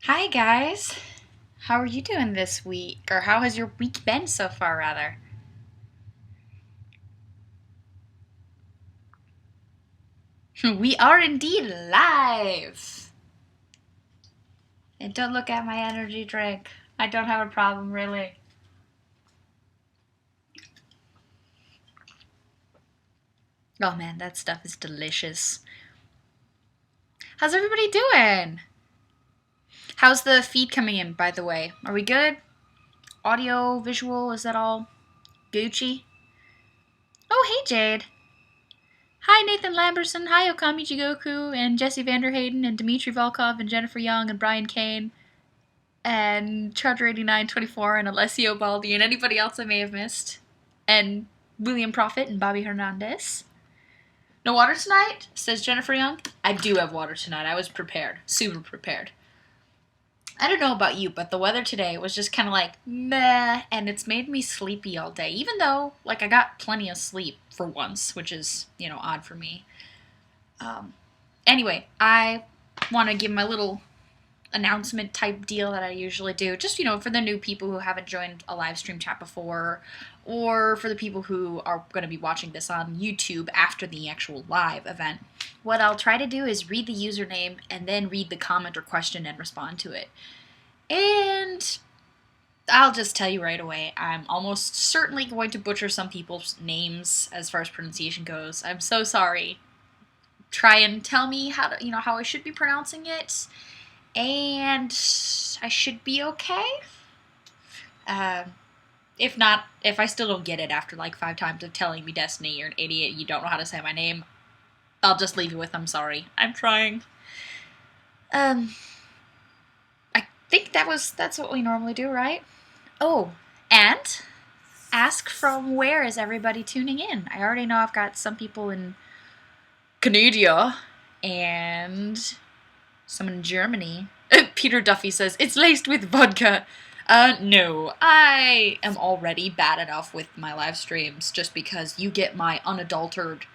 Hi guys, how are you doing this week? Or how has your week been so far, rather? We are indeed live! And don't look at my energy drink. I don't have a problem, really. Oh man, that stuff is delicious. How's everybody doing? How's the feed coming in, by the way? Are we good? Audio, visual, is that all Gucci? Oh, hey Jade. Hi Nathan Lamberson, hi Okami Jigoku, and Jesse Vanderhayden, and Dmitry Volkov, and Jennifer Young, and Brian Kane, and Charger8924, and Alessio Baldi, and anybody else I may have missed, and William Prophet, and Bobby Hernandez. No water tonight? Says Jennifer Young. I do have water tonight. I was prepared. Super prepared. I don't know about you, but the weather today was just kind of like meh, and it's made me sleepy all day, even though, like, I got plenty of sleep for once, which is, odd for me. Anyway, I want to give my little announcement type deal that I usually do, just, for the new people who haven't joined a live stream chat before, or for the people who are going to be watching this on YouTube after the actual live event. What I'll try to do is read the username and then read the comment or question and respond to it. And I'll just tell you right away, I'm almost certainly going to butcher some people's names as far as pronunciation goes. I'm so sorry. Try and tell me how I should be pronouncing it, and I should be okay. If not, if I still don't get it after like 5 times of telling me, Destiny, you're an idiot, you don't know how to say my name, I'll just leave you with, I'm sorry. I'm trying. I think that's what we normally do, right? Oh, and ask from where is everybody tuning in. I already know I've got some people in Canada and someone in Germany. Peter Duffy says, it's laced with vodka. No. I am already bad enough with my live streams just because you get my unadulterated,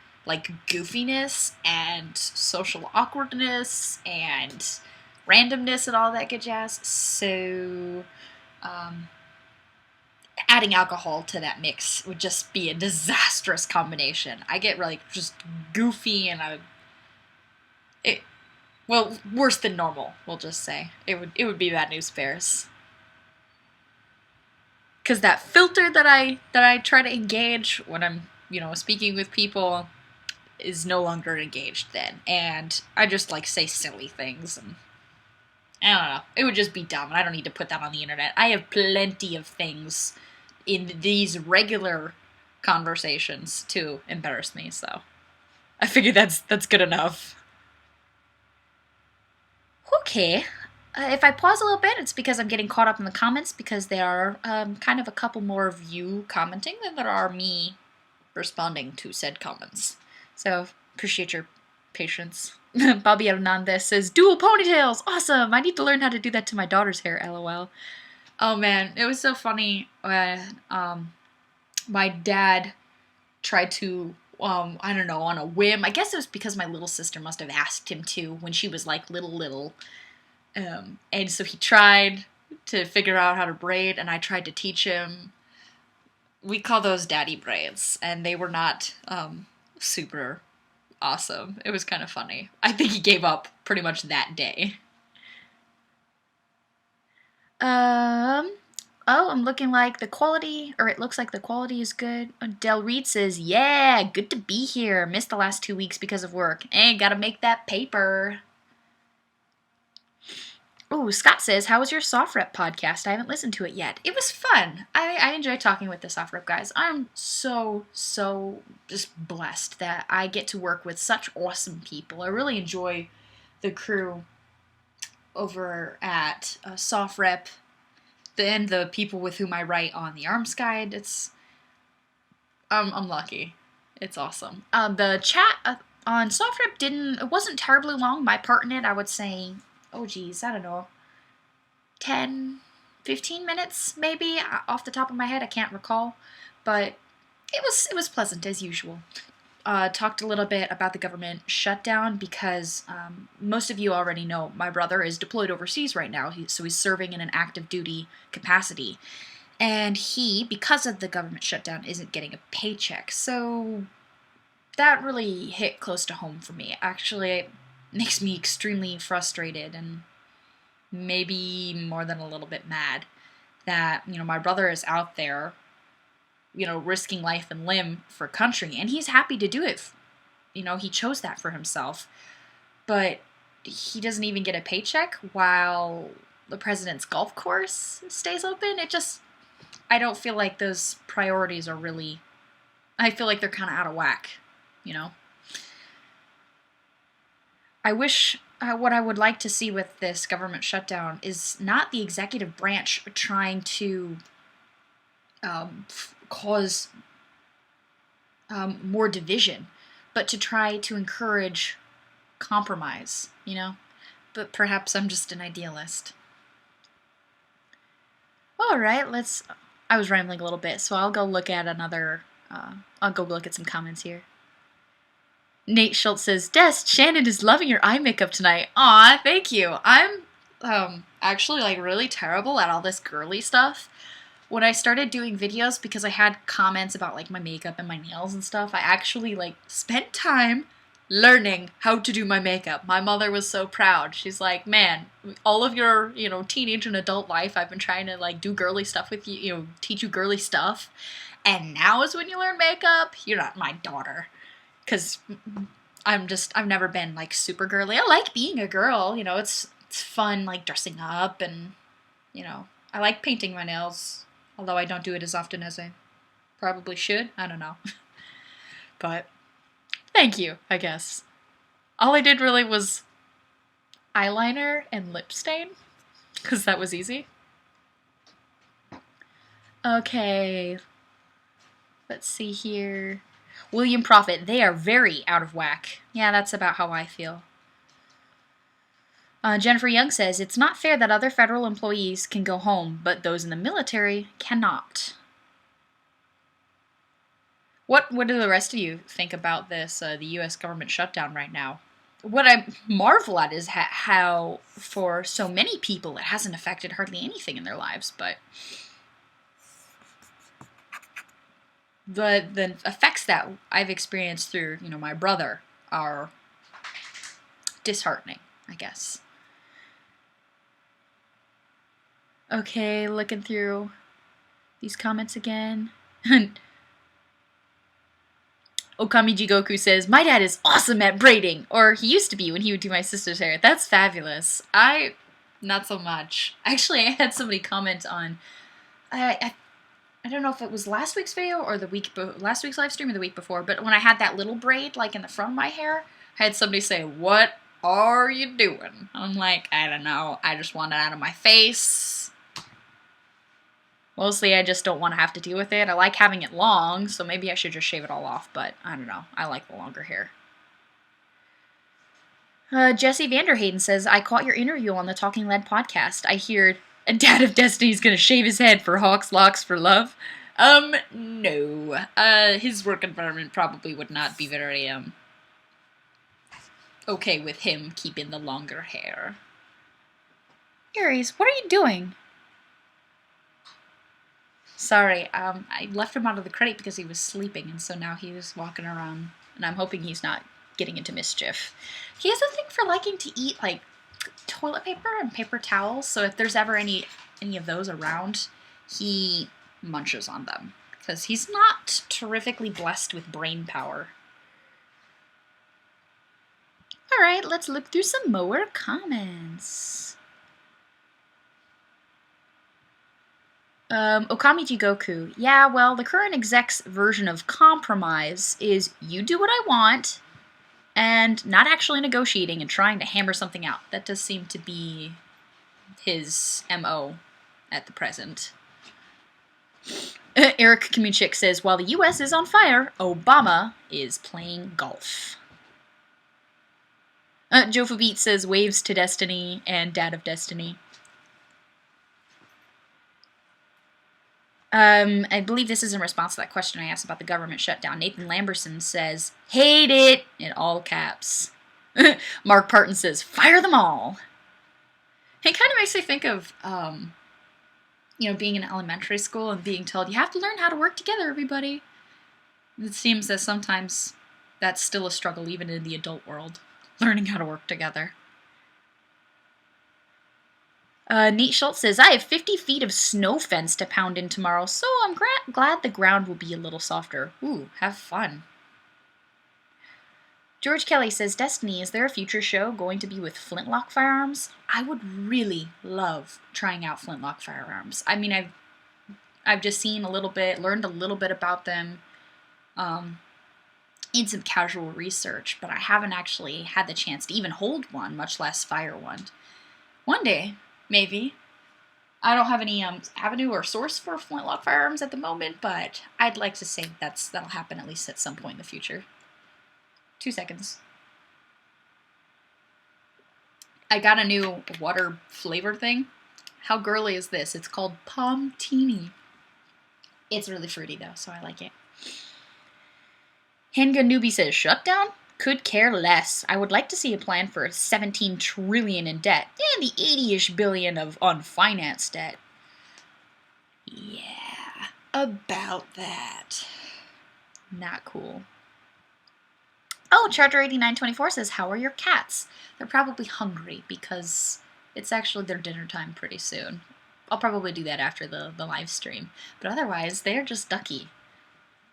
goofiness and social awkwardness and randomness and all that good jazz. So, adding alcohol to that mix would just be a disastrous combination. I get just goofy and worse than normal, we'll just say. It would be bad news bears. Because that filter that I try to engage when I'm, speaking with people is no longer engaged then. And I just, say silly things. And I don't know. It would just be dumb. And I don't need to put that on the internet. I have plenty of things in these regular conversations to embarrass me, so I figured that's good enough. Okay. If I pause a little bit, it's because I'm getting caught up in the comments, because there are kind of a couple more of you commenting than there are me responding to said comments. So, appreciate your patience. Bobby Hernandez says, dual ponytails! Awesome! I need to learn how to do that to my daughter's hair, lol. Oh man, it was so funny when my dad tried to, I don't know, on a whim. I guess it was because my little sister must have asked him to when she was little. And so he tried to figure out how to braid, and I tried to teach him. We call those daddy braids, and they were not super awesome. It was kind of funny. I think he gave up pretty much that day. I'm looking like the quality, or it looks like the quality is good. Del Reed says, yeah, good to be here. Missed the last 2 weeks because of work. Gotta make that paper. Oh, Scott says, how was your Soft Rep podcast? I haven't listened to it yet. It was fun. I enjoy talking with the Soft Rep guys. I'm so just blessed that I get to work with such awesome people. I really enjoy the crew over at Soft Rep and the people with whom I write on the Arms Guide. I'm lucky. It's awesome. The chat on Soft Rep it wasn't terribly long. My part in it, I would say, I don't know, 10, 15 minutes maybe, off the top of my head. I can't recall, but it was pleasant as usual. talked a little bit about the government shutdown because most of you already know my brother is deployed overseas right now, so he's serving in an active duty capacity. And he, because of the government shutdown, isn't getting a paycheck. So that really hit close to home for me. Actually, it makes me extremely frustrated and maybe more than a little bit mad that, my brother is out there, risking life and limb for country, and he's happy to do it. He chose that for himself, but he doesn't even get a paycheck while the president's golf course stays open. I don't feel like those priorities are really, I feel like they're kind of out of whack, I wish, what I would like to see with this government shutdown is not the executive branch trying to cause more division, but to try to encourage compromise, But perhaps I'm just an idealist. Alright, I was rambling a little bit, so I'll go look at some comments here. Nate Schultz says, Des, Shannon is loving your eye makeup tonight. Aw, thank you. I'm actually really terrible at all this girly stuff. When I started doing videos, because I had comments about my makeup and my nails and stuff, I actually spent time learning how to do my makeup. My mother was so proud. She's like, man, all of your, teenage and adult life, I've been trying to do girly stuff with you, teach you girly stuff. And now is when you learn makeup? You're not my daughter. Because I've never been super girly. I like being a girl, it's fun dressing up and, I like painting my nails. Although I don't do it as often as I probably should. I don't know. But thank you, I guess. All I did really was eyeliner and lip stain, because that was easy. Okay. Let's see here. William Prophet, they are very out of whack. Yeah, that's about how I feel. Jennifer Young says, it's not fair that other federal employees can go home, but those in the military cannot. What do the rest of you think about this, the U.S. government shutdown right now? What I marvel at is how, for so many people, it hasn't affected hardly anything in their lives, but the effects that I've experienced through, my brother are disheartening, I guess. Okay, looking through these comments again. Okami Jigoku says, my dad is awesome at braiding, or he used to be when he would do my sister's hair. That's fabulous. Not so much. Actually, I had somebody comment on, I don't know if it was last week's video or last week's live stream or the week before, but when I had that little braid in the front of my hair, I had somebody say, what are you doing? I'm like, I don't know. I just want it out of my face. Mostly I just don't want to have to deal with it. I like having it long, so maybe I should just shave it all off, but I don't know. I like the longer hair. Jesse Vanderhayden says, I caught your interview on the Talking Lead podcast. I hear a dad of Destiny's gonna shave his head for Hawks Locks for Love. No. His work environment probably would not be very, okay with him keeping the longer hair. Aries, what are you doing? Sorry, I left him out of the crate because he was sleeping, and so now he was walking around, and I'm hoping he's not getting into mischief. He has a thing for liking to eat, toilet paper and paper towels, so if there's ever any of those around, he munches on them, because he's not terrifically blessed with brain power. Alright, let's look through some more comments. Okami Jigoku. Yeah, well, the current exec's version of compromise is you do what I want, and not actually negotiating and trying to hammer something out. That does seem to be his MO at the present. Eric Kamunchik says, while the U.S. is on fire, Obama is playing golf. Jofa Beat says, waves to Destiny and Dad of Destiny. I believe this is in response to that question I asked about the government shutdown. Nathan Lamberson says, hate it, in all caps. Mark Parton says, fire them all. It kind of makes me think of, being in elementary school and being told, you have to learn how to work together, everybody. It seems that sometimes that's still a struggle, even in the adult world, learning how to work together. Nate Schultz says, I have 50 feet of snow fence to pound in tomorrow, so I'm glad the ground will be a little softer. Ooh, have fun. George Kelly says, Destiny, is there a future show going to be with flintlock firearms? I would really love trying out flintlock firearms. I mean, I've just seen a little bit, learned a little bit about them in some casual research, but I haven't actually had the chance to even hold one, much less fire one. One day, maybe. I don't have any avenue or source for flintlock firearms at the moment, but I'd like to say that'll happen at least at some point in the future. 2 seconds. I got a new water flavor thing. How girly is this? It's called Palmtini. It's really fruity though, so I like it. Handgun Newbie says, shutdown? Could care less. I would like to see a plan for 17 trillion in debt and the 80-ish billion of unfinanced debt. Yeah, about that. Not cool. Oh, Charger8924 says, how are your cats? They're probably hungry because it's actually their dinner time pretty soon. I'll probably do that after the live stream. But otherwise, they're just ducky,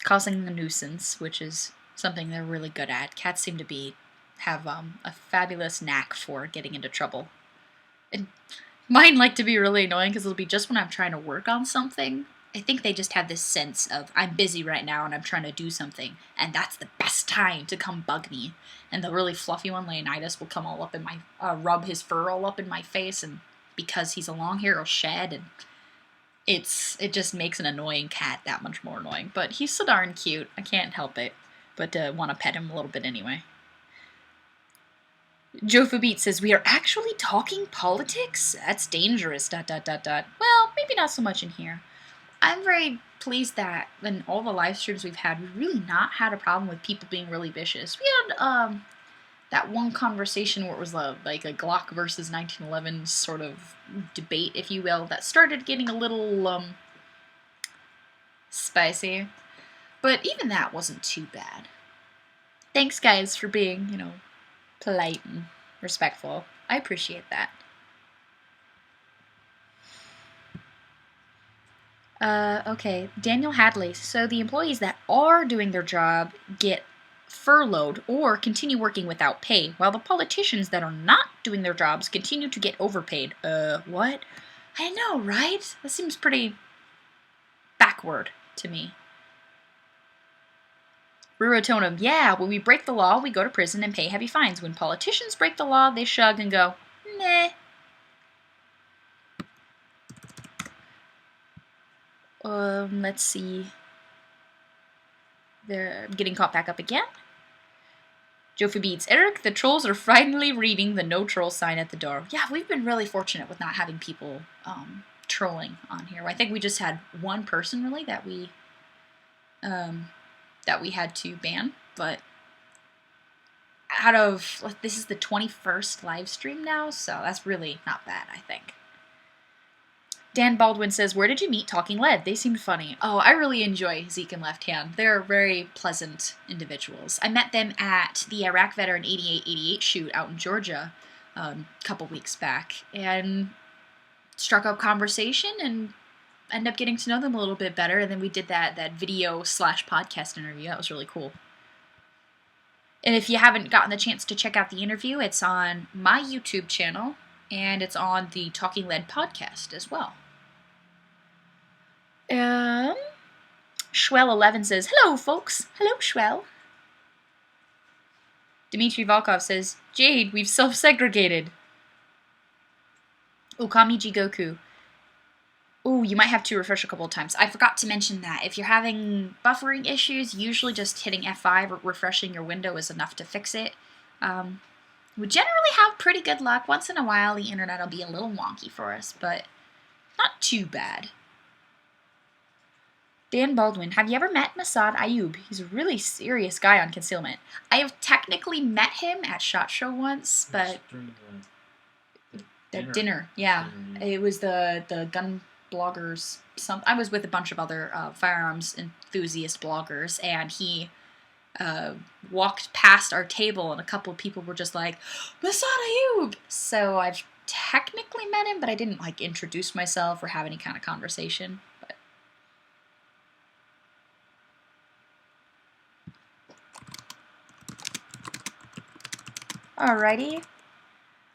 causing a nuisance, which is something they're really good at. Cats seem to have a fabulous knack for getting into trouble. And mine like to be really annoying because it'll be just when I'm trying to work on something. I think they just have this sense of, I'm busy right now and I'm trying to do something, and that's the best time to come bug me. And the really fluffy one, Leonidas, will come all up in my, rub his fur all up in my face, and because he's a long hair, he'll shed, and it just makes an annoying cat that much more annoying. But he's so darn cute, I can't help it, but want to pet him a little bit anyway. Joe Fabit says, we are actually talking politics? That's dangerous, ... Well, maybe not so much in here. I'm very pleased that in all the live streams we've had, we've really not had a problem with people being really vicious. We had that one conversation where it was like a Glock versus 1911 sort of debate, if you will, that started getting a little spicy. But even that wasn't too bad. Thanks, guys, for being, polite and respectful. I appreciate that. Okay, Daniel Hadley. So the employees that are doing their job get furloughed or continue working without pay, while the politicians that are not doing their jobs continue to get overpaid. What? I know, right? That seems pretty backward to me. Rurotonum, yeah, when we break the law, we go to prison and pay heavy fines. When politicians break the law, they shrug and go, meh. Let's see. They're getting caught back up again. Jofi beats Eric. The trolls are frighteningly reading the no troll sign at the door. Yeah, we've been really fortunate with not having people trolling on here. I think we just had one person really that we had to ban, but out of this is the 21st live stream now, so that's really not bad, I think. Dan Baldwin says, where did you meet Talking Lead? They seemed funny. Oh, I really enjoy Zeke and Left Hand. They're very pleasant individuals. I met them at the Iraq Veteran 8888 shoot out in Georgia a couple weeks back, and struck up conversation and ended up getting to know them a little bit better, and then we did that video/podcast interview. That was really cool. And if you haven't gotten the chance to check out the interview, it's on my YouTube channel, and it's on the Talking Lead podcast as well. Schwell11 says, hello, folks. Hello, Schwell. Dmitry Volkov says, Jade, we've self-segregated. Okami Jigoku. Ooh, you might have to refresh a couple of times. I forgot to mention that. If you're having buffering issues, usually just hitting F5 or refreshing your window is enough to fix it. We generally have pretty good luck. Once in a while, the internet will be a little wonky for us, but not too bad. Dan Baldwin, have you ever met Masad Ayub? He's a really serious guy on concealment. I have technically met him at SHOT Show once, but the dinner, yeah. It was the gun bloggers. I was with a bunch of other firearms enthusiast bloggers, and he walked past our table, and a couple of people were just like, Masad Ayub! So I've technically met him, but I didn't like introduce myself or have any kind of conversation. But alrighty.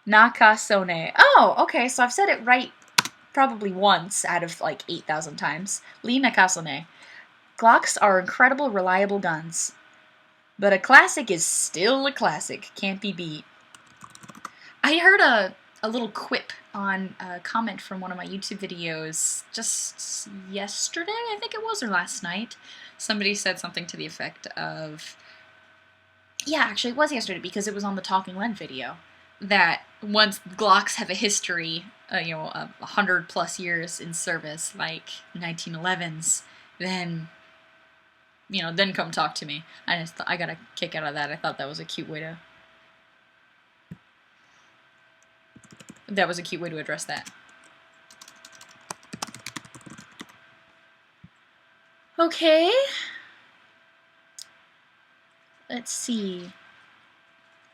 Nakasone. Oh, okay, so I've said it right probably once out of like 8,000 times. Lee Nakasone. Glocks are incredible, reliable guns. But a classic is still a classic. Can't be beat. I heard a little quip on a comment from one of my YouTube videos just yesterday, I think it was, or last night. Somebody said something to the effect of... Yeah, actually it was yesterday because it was on the Talking Len video. That once Glocks have a history, of 100 plus years in service, like 1911s, then... then come talk to me. I got a kick out of that. I thought that was a cute way to... That was a cute way to address that. Okay. Let's see.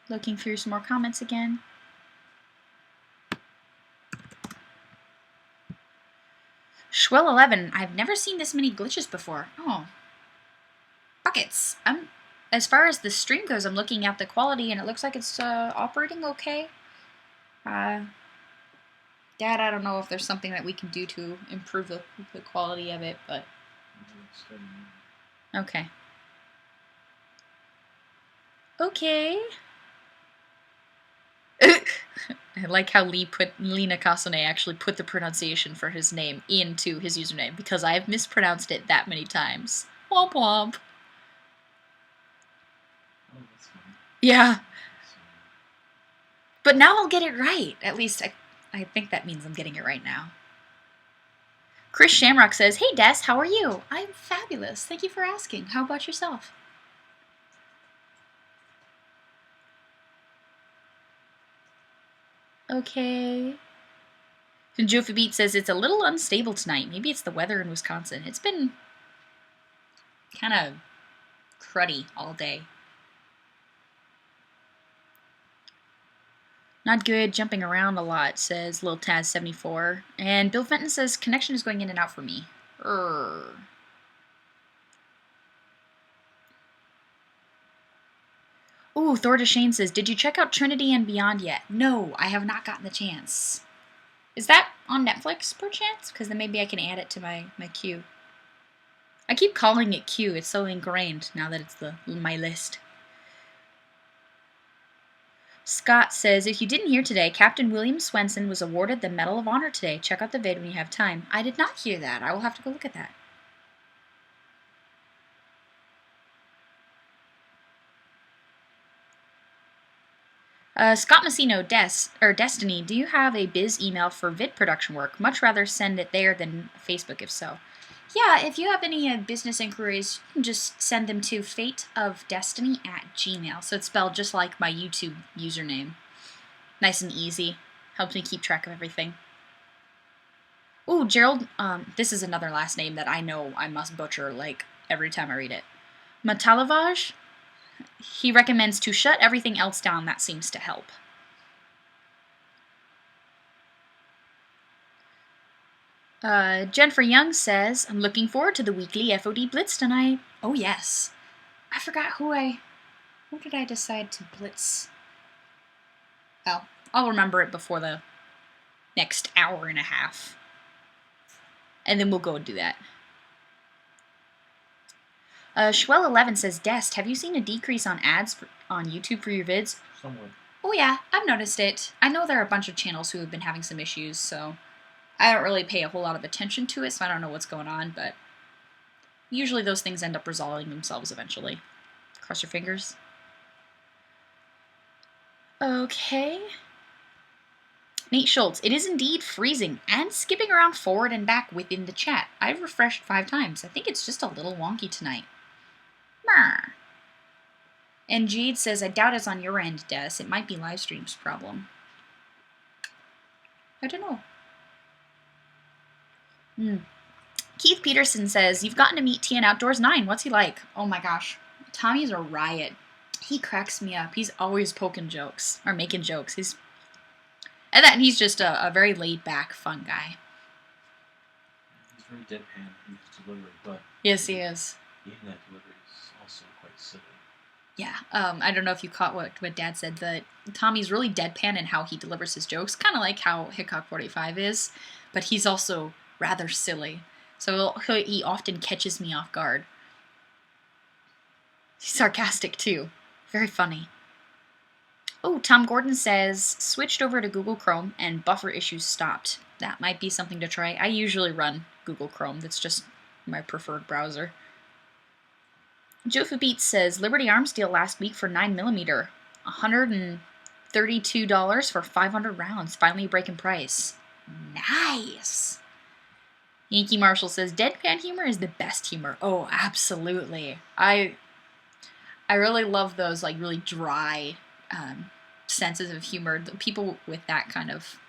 Looking through some more comments again. Schwell11, I've never seen this many glitches before. Oh. Buckets. As far as the stream goes, I'm looking at the quality and it looks like it's operating okay. Dad, I don't know if there's something that we can do to improve the quality of it, but... Okay. Okay. I like how Lee Nakasone actually put the pronunciation for his name into his username, because I've mispronounced it that many times. Womp womp. Oh, that's funny. Yeah. But now I'll get it right. At least I think that means I'm getting it right now. Chris Shamrock says, hey Des, how are you? I'm fabulous. Thank you for asking. How about yourself? Okay. Jofa Beat says it's a little unstable tonight. Maybe it's the weather in Wisconsin. It's been kind of cruddy all day. Not good, jumping around a lot, says Lil Taz74. And Bill Fenton says connection is going in and out for me. Ooh, Thor Deshane says, did you check out Trinity and Beyond yet? No, I have not gotten the chance. Is that on Netflix, perchance? Because then maybe I can add it to my queue. I keep calling it queue. It's so ingrained now that it's my list. Scott says, if you didn't hear today, Captain William Swenson was awarded the Medal of Honor today. Check out the vid when you have time. I did not hear that. I will have to go look at that. Scott Massino, Destiny, do you have a biz email for vid production work? Much rather send it there than Facebook, if so. Yeah, if you have any business inquiries, you can just send them to FateofDestinee@gmail. So it's spelled just like my YouTube username. Nice and easy. Helps me keep track of everything. Ooh, Gerald, this is another last name that I know I must butcher, like, every time I read it. Matalavage? He recommends to shut everything else down. That seems to help. Jennifer Young says, I'm looking forward to the weekly FoD Blitz tonight. Oh, yes. I forgot who did I decide to blitz? Well, I'll remember it before the next hour and a half. And then we'll go and do that. Schwell11 says, Dest, have you seen a decrease on ads on YouTube for your vids? Somewhat. Oh yeah, I've noticed it. I know there are a bunch of channels who have been having some issues, so I don't really pay a whole lot of attention to it, so I don't know what's going on, but usually those things end up resolving themselves eventually. Cross your fingers. Okay. Nate Schultz, it is indeed freezing and skipping around forward and back within the chat. I've refreshed 5 times. I think it's just a little wonky tonight. Mer. And Jade says, I doubt it's on your end, Des. It might be Livestream's problem. I don't know. Keith Peterson says, you've gotten to meet TN Outdoors 9. What's he like? Oh my gosh. Tommy's a riot. He cracks me up. He's always poking jokes. Or making jokes. And he's just a very laid-back, fun guy. He's very deadpan in his delivery, but... Yes, he is. Even that delivery is also quite silly. Yeah, I don't know if you caught what Dad said, that Tommy's really deadpan in how he delivers his jokes, kind of like how Hickok 45 is, but he's also rather silly. So he often catches me off guard. He's sarcastic, too. Very funny. Oh, Tom Gordon says, switched over to Google Chrome and buffer issues stopped. That might be something to try. I usually run Google Chrome. That's just my preferred browser. Jofu Beats says, Liberty Arms deal last week for 9mm. $132 for 500 rounds. Finally breaking price. Nice. Yankee Marshall says, deadpan humor is the best humor. Oh, absolutely. I really love those, like, really dry senses of humor. The people with that kind of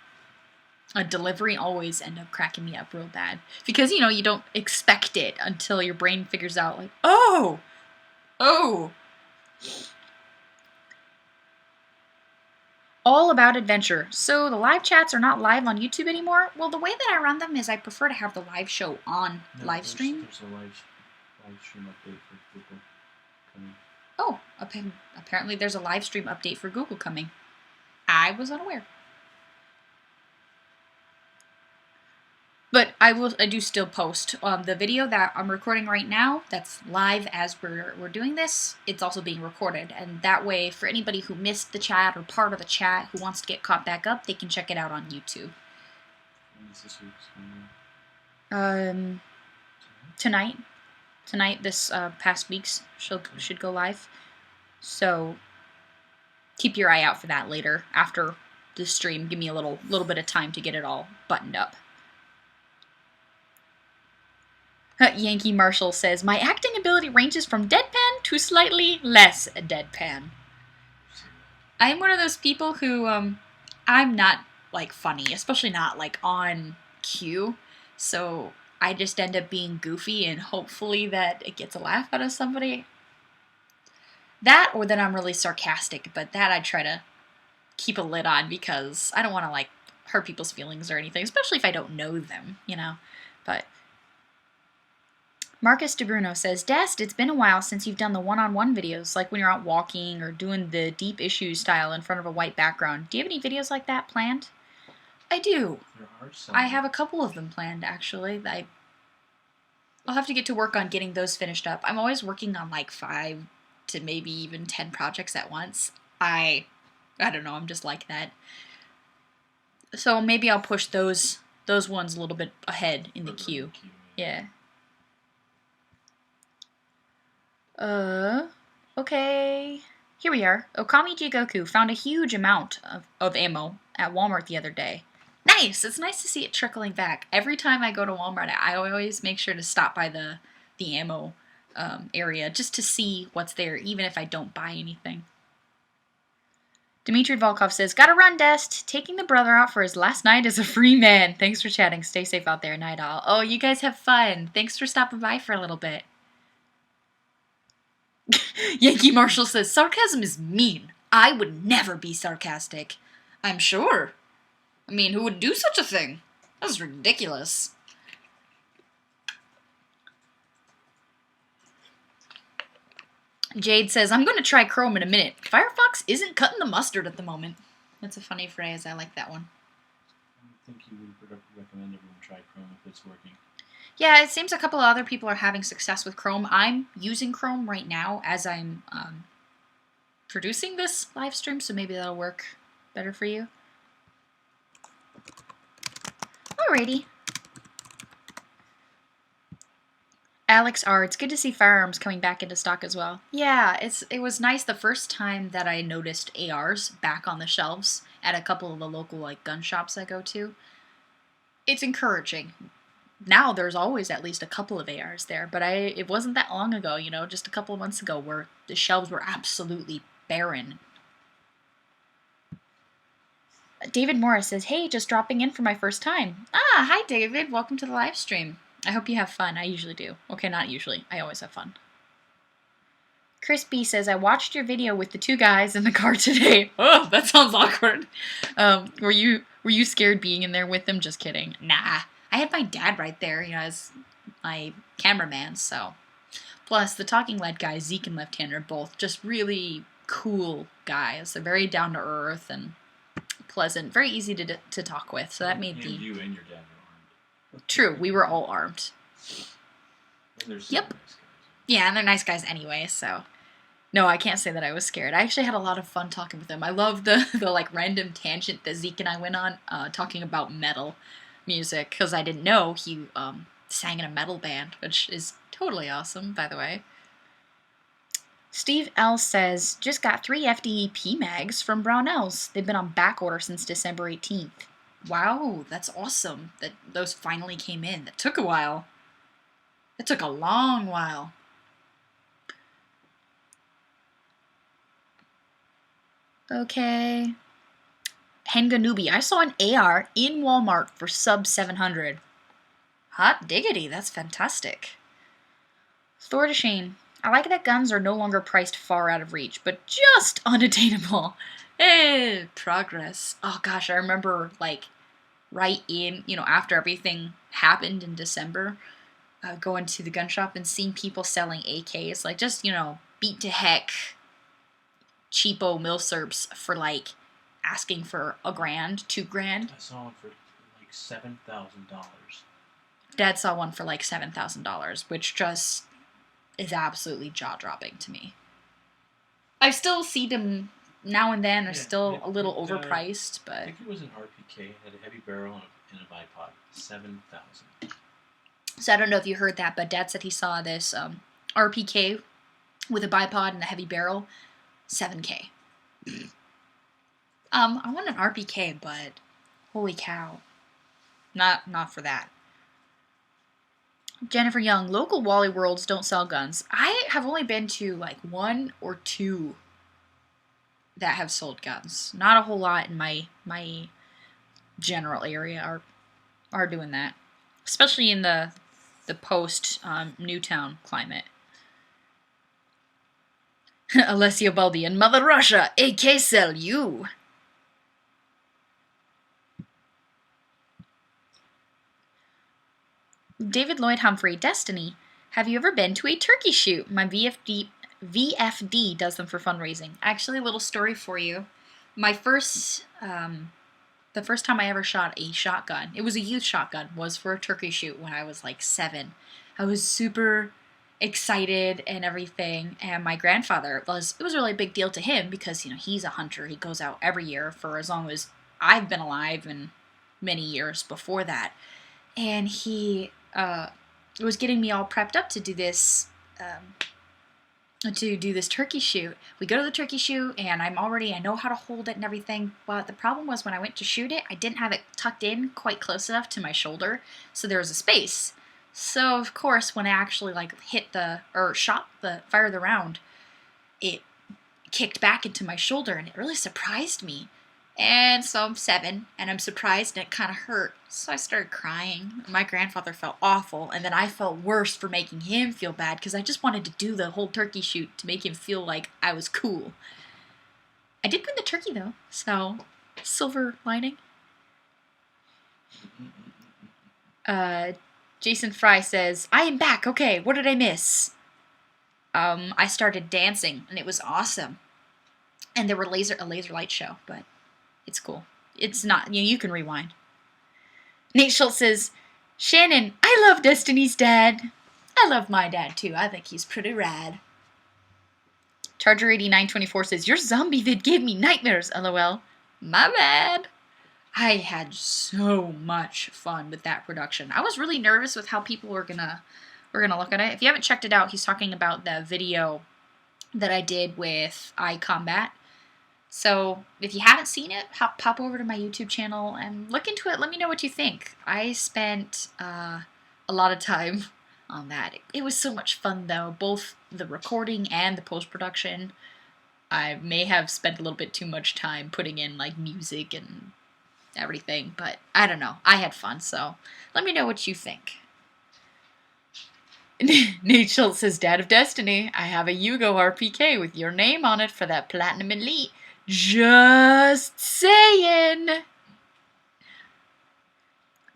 a delivery always end up cracking me up real bad. Because, you know, you don't expect it until your brain figures out, like, oh! All about adventure. So the live chats are not live on YouTube anymore? Well, the way that I run them is I prefer to have the live show on Livestream. There's a live stream update for Google coming. Oh, apparently there's a live stream update for Google coming. I was unaware. But I do still post the video that I'm recording right now. That's live as we're doing this. It's also being recorded, and that way, for anybody who missed the chat or part of the chat who wants to get caught back up, they can check it out on YouTube. When is this week's coming? Tonight, this past week's should go live. So keep your eye out for that later after the stream. Give me a little bit of time to get it all buttoned up. Yankee Marshall says, my acting ability ranges from deadpan to slightly less deadpan. I'm one of those people who, I'm not, like, funny, especially not, like, on cue, so I just end up being goofy and hopefully that it gets a laugh out of somebody. That, or that I'm really sarcastic, but that I try to keep a lid on because I don't want to, like, hurt people's feelings or anything, especially if I don't know them, you know, but... Marcus DeBruno says, Dest, it's been a while since you've done the one-on-one videos, like when you're out walking or doing the deep issues style in front of a white background. Do you have any videos like that planned? I do. There are some. I have a couple of them planned, actually. I'll have to get to work on getting those finished up. I'm always working on like 5 to maybe even 10 projects at once. I don't know, I'm just like that. So maybe I'll push those ones a little bit ahead in the queue. Yeah. Okay. Here we are. Okami Jigoku found a huge amount of ammo at Walmart the other day. Nice! It's nice to see it trickling back. Every time I go to Walmart, I always make sure to stop by the ammo area just to see what's there, even if I don't buy anything. Dmitry Volkov says, gotta run, Dest. Taking the brother out for his last night as a free man. Thanks for chatting. Stay safe out there, Night Owl. Oh, you guys have fun. Thanks for stopping by for a little bit. Yankee Marshall says, sarcasm is mean. I would never be sarcastic. I'm sure. I mean, who would do such a thing? That's ridiculous. Jade says, I'm going to try Chrome in a minute. Firefox isn't cutting the mustard at the moment. That's a funny phrase. I like that one. I think you would recommend everyone try Chrome if it's working. Yeah, it seems a couple of other people are having success with Chrome. I'm using Chrome right now as I'm producing this live stream, so maybe that'll work better for you. Alrighty. Alex R, it's good to see firearms coming back into stock as well. Yeah, it was nice the first time that I noticed ARs back on the shelves at a couple of the local like gun shops I go to. It's encouraging. Now there's always at least a couple of ARs there, but it wasn't that long ago, you know, just a couple of months ago where the shelves were absolutely barren. David Morris says, "Hey, just dropping in for my first time." Ah, hi David, welcome to the live stream. I hope you have fun. I usually do. Okay, not usually. I always have fun. Chris B says, "I watched your video with the two guys in the car today." Oh, that sounds awkward. Were you scared being in there with them? Just kidding. Nah. I had my dad right there, you know, as my cameraman, so. Plus, the talking lead guys, Zeke and Left Hand, are both just really cool guys. They're very down to earth and pleasant, very easy to talk with. So that made you and your dad were armed. True, we were all armed. And there's yep. Nice guys. Yeah, and they're nice guys anyway, so. No, I can't say that I was scared. I actually had a lot of fun talking with them. I love the like random tangent that Zeke and I went on, talking about metal music, because I didn't know he sang in a metal band, which is totally awesome, by the way. Steve L says, "Just got 3 FDEP mags from Brownells. They've been on back order since December 18th. Wow, that's awesome that those finally came in. That took a while. It took a long while. Okay. Henga Newbie, I saw an AR in Walmart for sub 700. Hot diggity, that's fantastic. Thor to Shane, I like that guns are no longer priced far out of reach, but just unattainable. Progress. Oh gosh, I remember like right in, you know, after everything happened in December, going to the gun shop and seeing people selling AKs, like just, you know, beat to heck, cheapo milsurps for like asking for $1,000, $2,000. I saw one for like $7,000. Dad saw one for like $7,000, which just is absolutely jaw-dropping to me. I still see them now and then, are still a little overpriced, but... I think it was an RPK, had a heavy barrel and a bipod. 7,000. So I don't know if you heard that, but Dad said he saw this RPK with a bipod and a heavy barrel, $7K. I want an RPK, but holy cow. Not for that. Jennifer Young, local Wally Worlds don't sell guns. I have only been to like 1 or 2 that have sold guns. Not a whole lot in my general area are doing that. Especially in the post Newtown climate. Alessio Baldi and Mother Russia, AK sell you. David Lloyd Humphrey, Destiny. Have you ever been to a turkey shoot? My VFD does them for fundraising. Actually, a little story for you. My first, the first time I ever shot a shotgun, it was a youth shotgun, was for a turkey shoot when I was like 7. I was super excited and everything, and my grandfather, it was a really big deal to him because, you know, he's a hunter. He goes out every year for as long as I've been alive and many years before that. And he was getting me all prepped up to do this turkey shoot. We go to the turkey shoot, and I know how to hold it and everything, but the problem was when I went to shoot it, I didn't have it tucked in quite close enough to my shoulder, so there was a space. So, of course, when I actually, like, fired the round, it kicked back into my shoulder, and it really surprised me. And so I'm 7, and I'm surprised, and it kind of hurt. So I started crying. My grandfather felt awful, and then I felt worse for making him feel bad, because I just wanted to do the whole turkey shoot to make him feel like I was cool. I did win the turkey, though, so silver lining. Jason Fry says, I am back, okay, what did I miss? I started dancing, and it was awesome. And there were a laser light show, but it's cool. It's not, you can rewind. Nate Schultz says, Shannon, I love Destiny's dad. I love my dad, too. I think he's pretty rad. Charger8924 says, your zombie vid gave me nightmares, lol. My bad. I had so much fun with that production. I was really nervous with how people were We're going to look at it. If you haven't checked it out, he's talking about the video that I did with iCombat. So if you haven't seen it, pop over to my YouTube channel and look into it. Let me know what you think. I spent a lot of time on that. It was so much fun, though, both the recording and the post-production. I may have spent a little bit too much time putting in, like, music and everything, but I don't know. I had fun, so let me know what you think. Nate Schultz says, Dad of Destiny, I have a Yugo RPK with your name on it for that Platinum Elite. Just saying.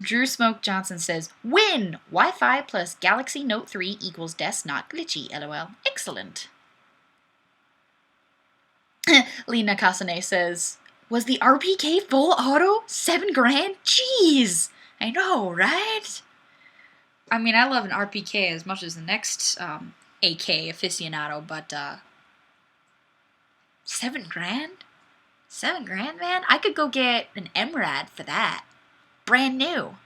Drew Smoke Johnson says, win! Wi-Fi plus Galaxy Note 3 equals Des not glitchy, lol. Excellent. Lena Kasane says, was the RPK full auto? $7,000? Jeez! I know, right? I mean, I love an RPK as much as the next AK aficionado, but $7,000? $7,000, man? I could go get an MRAD for that. Brand new.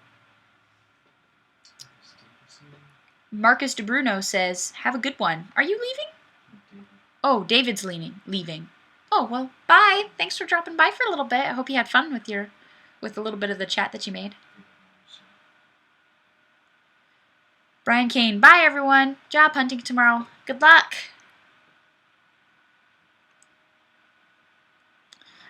Marcus DeBruno says, have a good one. Are you leaving? Oh, David's leaving. Oh, well, bye. Thanks for dropping by for a little bit. I hope you had fun with a little bit of the chat that you made. Brian Kane, bye everyone. Job hunting tomorrow. Good luck.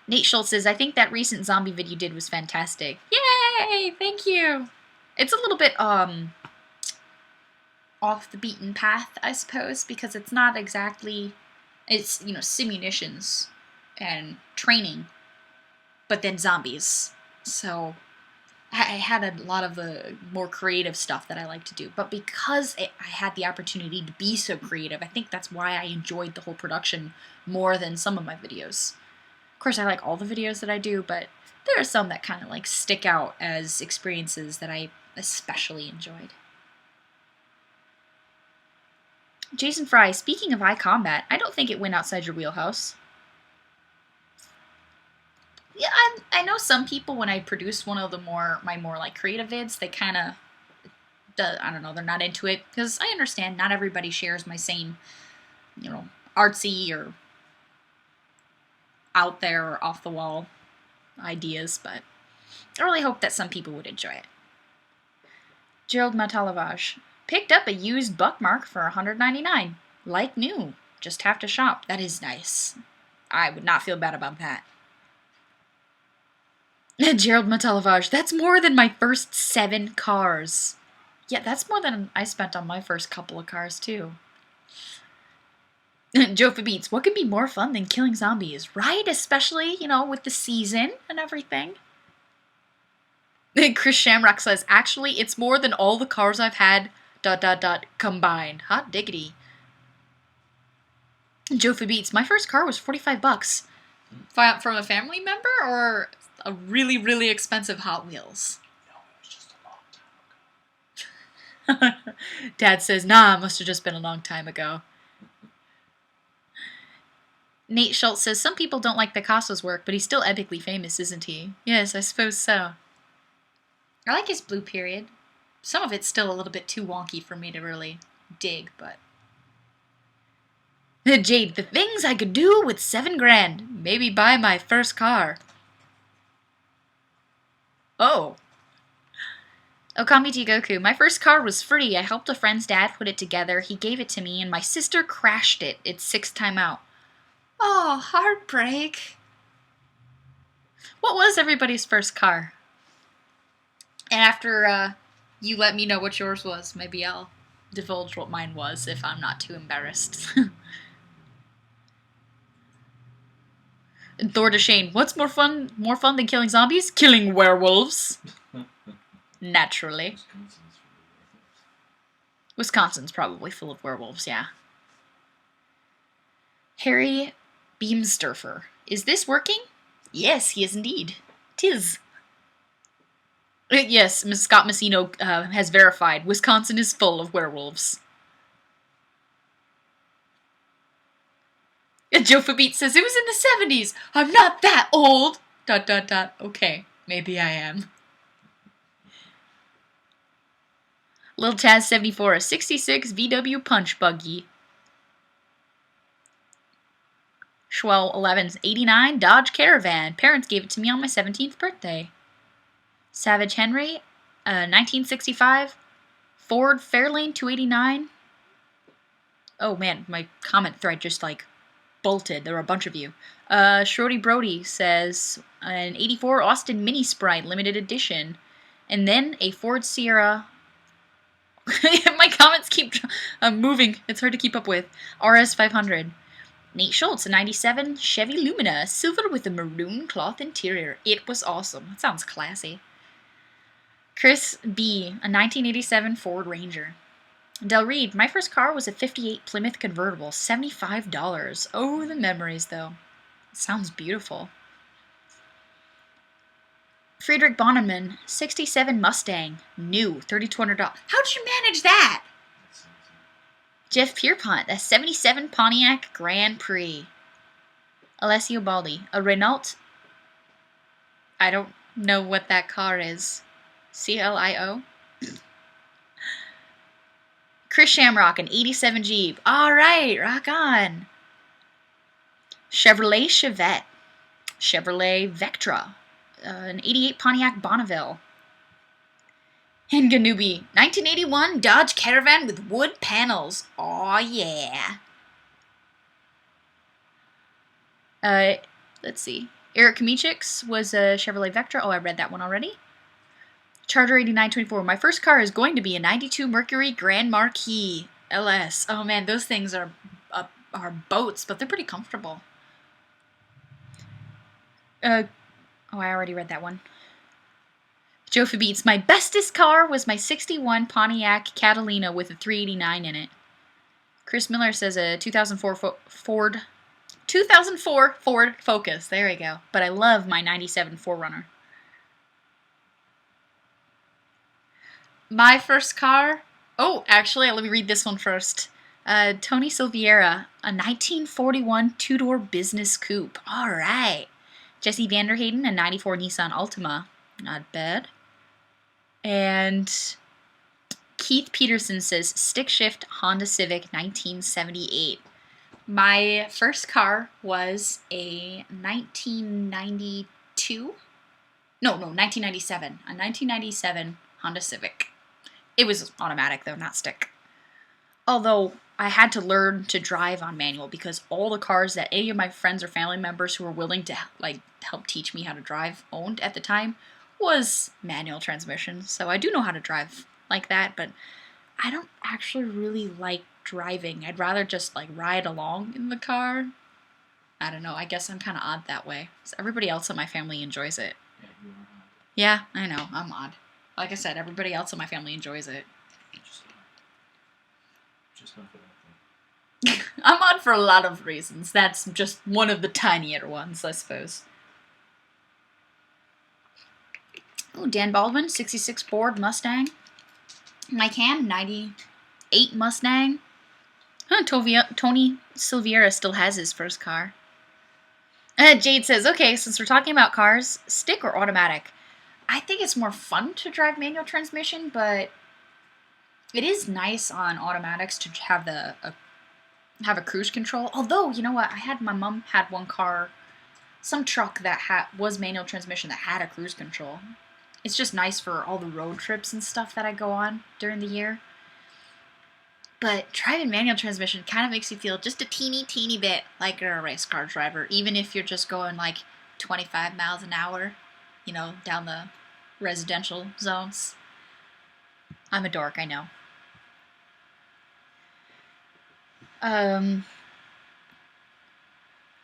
Nate Schultz says, I think that recent zombie vid you did was fantastic. Yay! Thank you. It's a little bit off the beaten path, I suppose, because it's not exactly, it's, you know, simunitions and training, but then zombies. So I had a lot of the more creative stuff that I like to do. But because I had the opportunity to be so creative, I think that's why I enjoyed the whole production more than some of my videos. Of course, I like all the videos that I do, but there are some that kind of like stick out as experiences that I especially enjoyed. Jason Fry, speaking of iCombat, I don't think it went outside your wheelhouse. Yeah, I know some people, when I produce one of my more like creative vids, they kind of, I don't know, they're not into it, because I understand not everybody shares my same, you know, artsy or out there or off the wall ideas, but I really hope that some people would enjoy it. Gerald Matalavage, picked up a used Buckmark for $199, like new, just have to shop. That is nice. I would not feel bad about that. Gerald Matalavage, that's more than my first 7 cars. Yeah, that's more than I spent on my first couple of cars, too. Joe Beats, what could be more fun than killing zombies, right? Especially, you know, with the season and everything. Chris Shamrock says, actually, it's more than all the cars I've had, ... combined. Hot diggity. Joe Beats, my first car was $45. From a family member or a really, really expensive Hot Wheels? No, it was just a long time ago. Dad says, nah, it must have just been a long time ago. Nate Schultz says, some people don't like Picasso's work, but he's still epically famous, isn't he? Yes, I suppose so. I like his blue period. Some of it's still a little bit too wonky for me to really dig, but... Jade, the things I could do with $7,000. Maybe buy my first car. Oh. Okamichi Goku, my first car was free. I helped a friend's dad put it together. He gave it to me, and my sister crashed it. It's 6th time out. Oh, heartbreak. What was everybody's first car? And after you let me know what yours was, maybe I'll divulge what mine was if I'm not too embarrassed. And Thor DeShane, what's more fun than killing zombies? Killing werewolves. Naturally. Wisconsin's probably full of werewolves, yeah. Harry Beamsturfer, is this working? Yes, he is indeed. 'Tis. Yes, Ms. Scott Messino has verified. Wisconsin is full of werewolves. Joe Fabit says, it was in the 70s. I'm not that old. ... Okay, maybe I am. Lil Taz 74, a 66 VW Punch Buggy. Schwell 11's 89 Dodge Caravan. Parents gave it to me on my 17th birthday. Savage Henry, 1965 Ford Fairlane 289. Oh man, my comment thread just like bolted. There were a bunch of you. Shorty Brody says an 84 Austin Mini Sprite limited edition. And then a Ford Sierra. My comments keep moving. It's hard to keep up with. RS 500. Nate Schultz, a 97 Chevy Lumina, silver with a maroon cloth interior. It was awesome. That sounds classy. Chris B, a 1987 Ford Ranger. Del Reed, my first car was a 58 Plymouth convertible, $75. Oh, the memories, though. It sounds beautiful. Friedrich Bonneman, 67 Mustang, new, $3,200. How'd you manage that? Jeff Pierpont, a 77 Pontiac Grand Prix. Alessio Baldi, a Renault. I don't know what that car is. CLIO. Chris Shamrock, an 87 Jeep. Alright, rock on. Chevrolet Chevette. Chevrolet Vectra. An 88 Pontiac Bonneville. And Ganubi, 1981 Dodge Caravan with wood panels. Aw, yeah. Let's see. Eric Kamichix was a Chevrolet Vectra. Oh, I read that one already. Charger 8924. My first car is going to be a 92 Mercury Grand Marquis LS. Oh man, those things are boats, but they're pretty comfortable. Oh, I already read that one. Jofi Beats, my bestest car was my 61 Pontiac Catalina with a 389 in it. Chris Miller says a 2004 Ford Focus. There we go. But I love my 97 4Runner. My first car... Oh, actually, let me read this one first. Tony Silviera, a 1941 two-door business coupe. All right. Jesse Vanderhayden, a 94 Nissan Altima. Not bad. And Keith Peterson says, stick shift Honda Civic 1978. My first car was a 1992? No, 1997. A 1997 Honda Civic. It was automatic, though, not stick. Although I had to learn to drive on manual because all the cars that any of my friends or family members who were willing to help teach me how to drive owned at the time was manual transmission. So I do know how to drive like that, but I don't actually really like driving. I'd rather just ride along in the car. I don't know. I guess I'm kind of odd that way. So everybody else in my family enjoys it. Yeah, you are odd. Yeah, I know. I'm odd. Like I said, everybody else in my family enjoys it. Just not for that thing. I'm odd for a lot of reasons. That's just one of the tinier ones, I suppose. Oh, Dan Baldwin, 66 Ford Mustang. Mike Ham, 98 Mustang. Huh, Tony Silviera still has his first car. Jade says, okay, since we're talking about cars, stick or automatic? I think it's more fun to drive manual transmission, but it is nice on automatics to have have a cruise control. Although, you know what? My mom had one car, some truck that was manual transmission that had a cruise control. It's just nice for all the road trips and stuff that I go on during the year. But driving manual transmission kind of makes you feel just a teeny bit like you're a race car driver, even if you're just going 25 miles an hour, down the residential zones. I'm a dork, I know.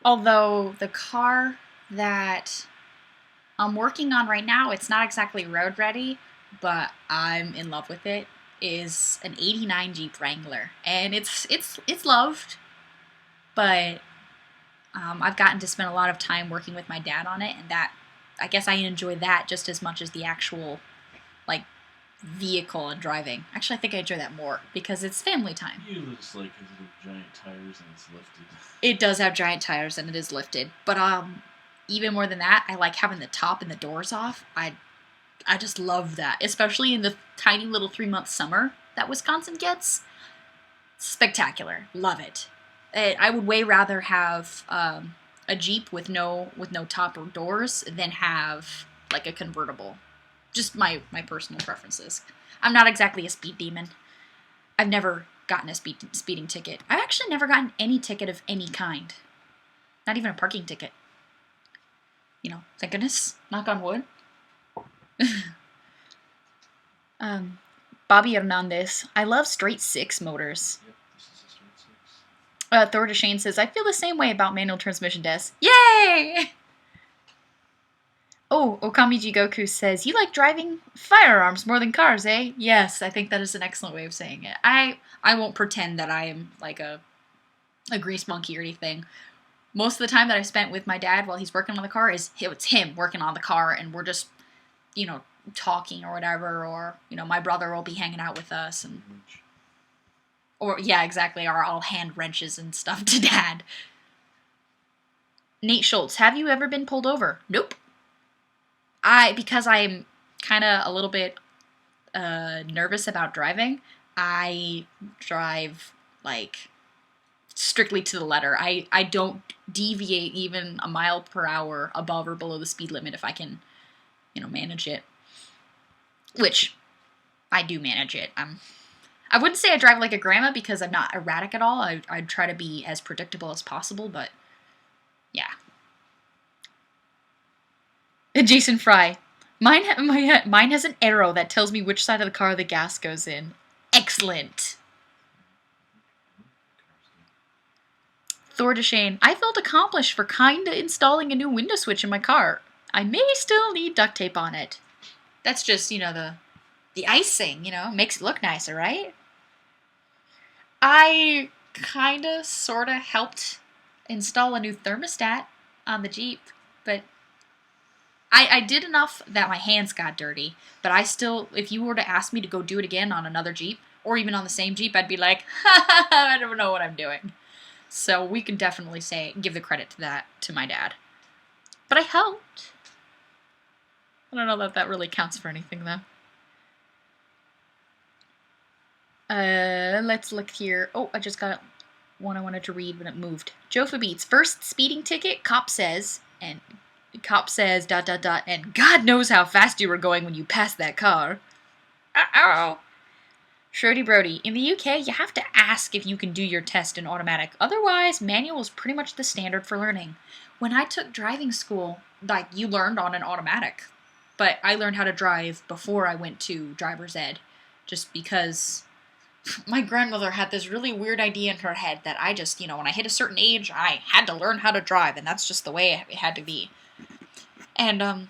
Although the car that I'm working on right now, it's not exactly road ready, but I'm in love with it, is an 89 Jeep Wrangler. And it's loved, but I've gotten to spend a lot of time working with my dad on it, and I guess I enjoy that just as much as the actual vehicle and driving. Actually, I think I enjoy that more because it's family time. You just like his little giant tires and it's lifted. It does have giant tires and it is lifted, but even more than that, I like having the top and the doors off. I just love that, especially in the tiny little 3-month summer. that Wisconsin gets, spectacular. Love it. I would way rather have a Jeep with no top or doors than have like a convertible. Just my personal preferences. I'm not exactly a speed demon. I've never gotten a speeding ticket. I've actually never gotten any ticket of any kind. Not even a parking ticket. You know, thank goodness. Knock on wood. Bobby Hernandez. I love straight 6 motors. Yep, this is a straight 6. Thor DeShane says, I feel the same way about manual transmission desks. Yay! Oh, Okamiji Goku says, you like driving firearms more than cars, eh? Yes, I think that is an excellent way of saying it. I won't pretend that I am like a grease monkey or anything. Most of the time that I've spent with my dad while he's working on the car it's him working on the car, and we're just, you know, talking or whatever, or, you know, my brother will be hanging out with us, and or, yeah, exactly, or I'll hand wrenches and stuff to Dad. Nate Schultz, have you ever been pulled over? Nope. Because I'm kind of a little bit nervous about driving, I drive, like, strictly to the letter. I don't deviate even a mile per hour above or below the speed limit if I can, you know, manage it. Which, I do manage it. I wouldn't say I drive like a grandma because I'm not erratic at all. I try to be as predictable as possible, but yeah. Jason Fry. Mine has an arrow that tells me which side of the car the gas goes in. Excellent. Thor DeShane. I felt accomplished for kinda installing a new window switch in my car. I may still need duct tape on it. That's just, you know, the icing, you know, makes it look nicer, right? I kinda sorta helped install a new thermostat on the Jeep, but I did enough that my hands got dirty, but I still, if you were to ask me to go do it again on another Jeep, or even on the same Jeep, I'd be like, I don't know what I'm doing. So we can definitely give the credit to that to my dad. But I helped. I don't know that really counts for anything, though. Let's look here. Oh, I just got one I wanted to read when it moved. Jofa Beats. First speeding ticket, cop says, and God knows how fast you were going when you passed that car. Ow. Shrody Brody. In the UK, you have to ask if you can do your test in automatic. Otherwise, manual is pretty much the standard for learning. When I took driving school, like, you learned on an automatic. But I learned how to drive before I went to driver's ed. Just because my grandmother had this really weird idea in her head that I just, you know, when I hit a certain age, I had to learn how to drive. And that's just the way it had to be. And,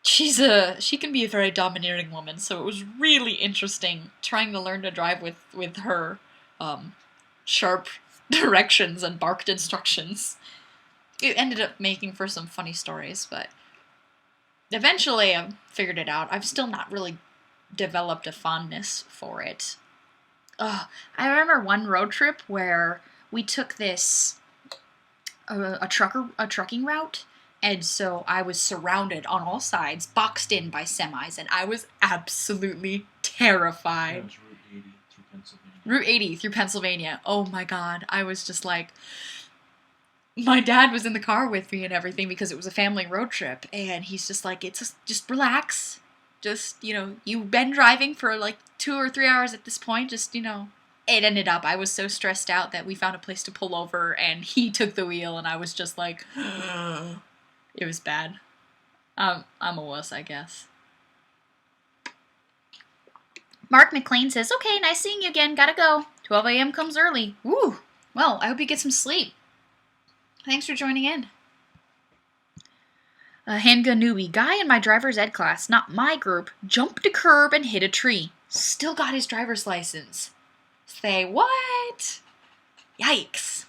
she can be a very domineering woman, so it was really interesting trying to learn to drive with her, sharp directions and barked instructions. It ended up making for some funny stories, but eventually I figured it out. I've still not really developed a fondness for it. I remember one road trip where we took this, a trucking route. And so I was surrounded on all sides, boxed in by semis, and I was absolutely terrified. That was Route 80 through Pennsylvania. Route 80 through Pennsylvania. Oh my God. I was just like, my dad was in the car with me and everything because it was a family road trip. And he's just like, just relax. Just, you know, you've been driving for like 2 or 3 hours at this point. Just, you know. It ended up, I was so stressed out that we found a place to pull over and he took the wheel and I was just like, it was bad. I'm a wuss, I guess. Mark McLean says, okay, nice seeing you again. Gotta go. 12 a.m. comes early. Woo! Well, I hope you get some sleep. Thanks for joining in. Handgun newbie. Guy in my driver's ed class, not my group, jumped a curb and hit a tree. Still got his driver's license. Say what? Yikes.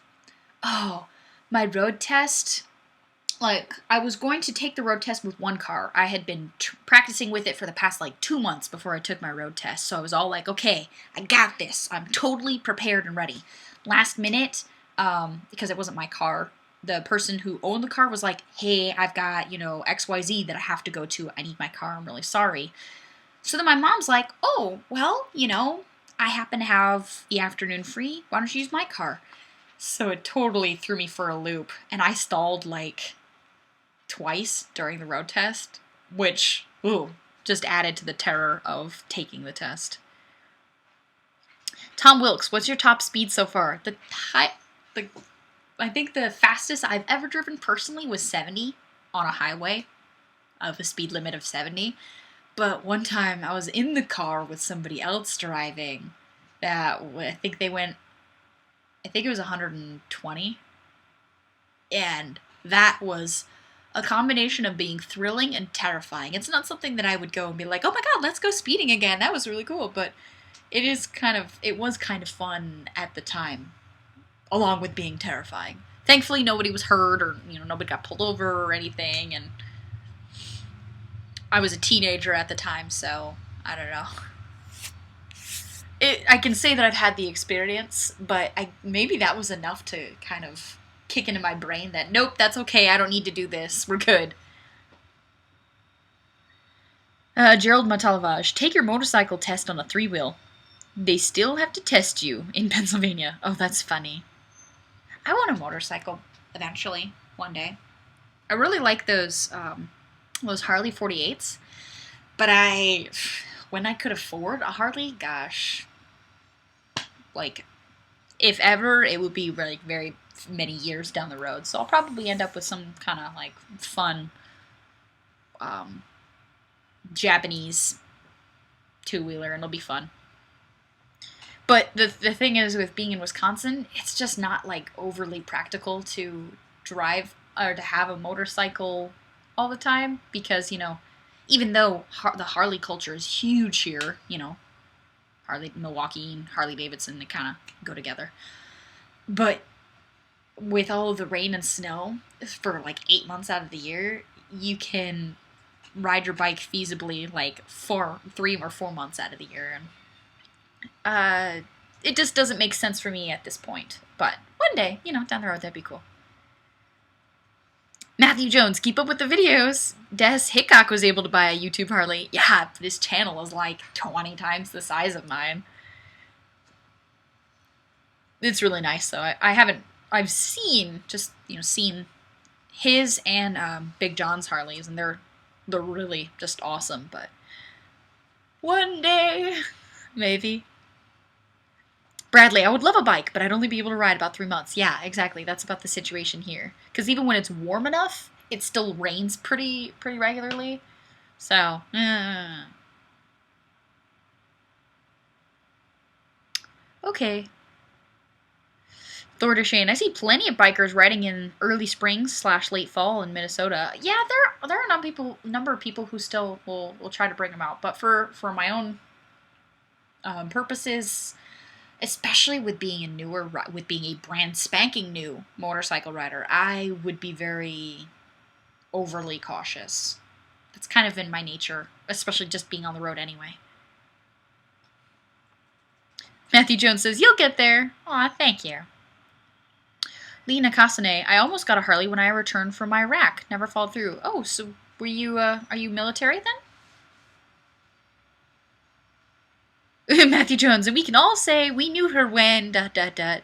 Oh, my road test. Like, I was going to take the road test with one car. I had been practicing with it for the past, 2 months before I took my road test. So I was all like, okay, I got this. I'm totally prepared and ready. Last minute, because it wasn't my car, the person who owned the car was like, hey, I've got, XYZ that I have to go to. I need my car. I'm really sorry. So then my mom's like, oh, well, I happen to have the afternoon free. Why don't you use my car? So it totally threw me for a loop. And I stalled like twice during the road test, which, just added to the terror of taking the test. Tom Wilkes, what's your top speed so far? I think the fastest I've ever driven personally was 70 on a highway of a speed limit of 70. But one time I was in the car with somebody else driving that I think it was 120. And that was a combination of being thrilling and terrifying. It's not something that I would go and be like, oh my god, let's go speeding again. That was really cool. But it was kind of fun at the time, along with being terrifying. Thankfully, nobody was hurt or, nobody got pulled over or anything. And I was a teenager at the time, so I don't know. I can say that I've had the experience, but maybe that was enough to kind of kick into my brain that, nope, that's okay, I don't need to do this, we're good. Gerald Matalavage, take your motorcycle test on a 3-wheel. They still have to test you in Pennsylvania. Oh, that's funny. I want a motorcycle eventually, one day. I really like those Harley 48s, but when I could afford a Harley, gosh, like, if ever, it would be like very many years down the road. So I'll probably end up with some kind of like fun Japanese 2-wheeler, and it'll be fun. But the thing is, with being in Wisconsin, it's just not like overly practical to drive or to have a motorcycle all the time, because even though the Harley culture is huge here, Milwaukee and Harley Davidson, they kind of go together. But with all of the rain and snow for like 8 months out of the year, you can ride your bike feasibly like 3 or 4 months out of the year. And it just doesn't make sense for me at this point. But one day, down the road, that'd be cool. Matthew Jones, keep up with the videos. Des Hickok was able to buy a YouTube Harley. Yeah, this channel is like 20 times the size of mine. It's really nice, though. I've seen his and Big John's Harleys, and they're really just awesome, but one day, maybe. Bradley, I would love a bike, but I'd only be able to ride about 3 months. Yeah, exactly. That's about the situation here. Because even when it's warm enough, it still rains pretty regularly. So, okay. Thor Shane, I see plenty of bikers riding in early spring / late fall in Minnesota. Yeah, there are a number of people who still will try to bring them out. But for my own purposes, especially with being a brand spanking new motorcycle rider, I would be very overly cautious. That's kind of in my nature, especially just being on the road anyway. Matthew Jones says, you'll get there. Aw, thank you. Lena Kasane, I almost got a Harley when I returned from Iraq. Never followed through. Oh, so are you military then? Matthew Jones, and we can all say we knew her when ... Joe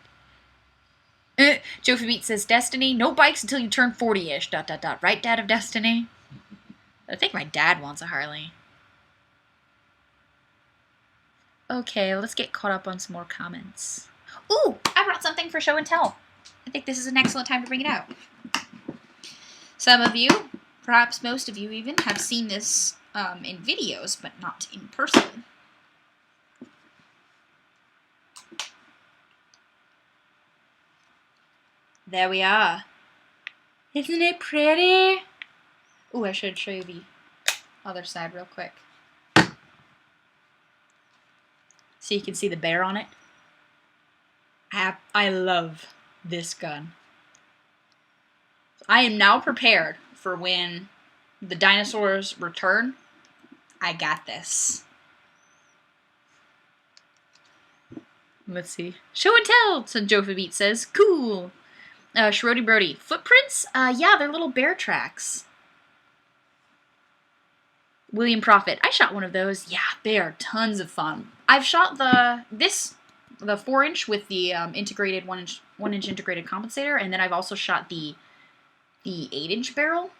Beat says, Destiny, no bikes until you turn 40-ish ... Right, Dad of Destiny? I think my dad wants a Harley. Okay, let's get caught up on some more comments. Ooh, I brought something for show and tell. I think this is an excellent time to bring it out. Some of you, perhaps most of you even, have seen this in videos, but not in person. There we are. Isn't it pretty? Ooh, I should show you the other side real quick. So you can see the bear on it. I love this gun. I am now prepared for when the dinosaurs return. I got this. Let's see. Show and tell, Jofa Beat says. Cool. Shrody Brody. Footprints? Yeah, they're little bear tracks. William Prophet. I shot one of those. Yeah, they are tons of fun. I've shot the 4-inch with the integrated 1-inch integrated compensator, and then I've also shot the 8-inch barrel.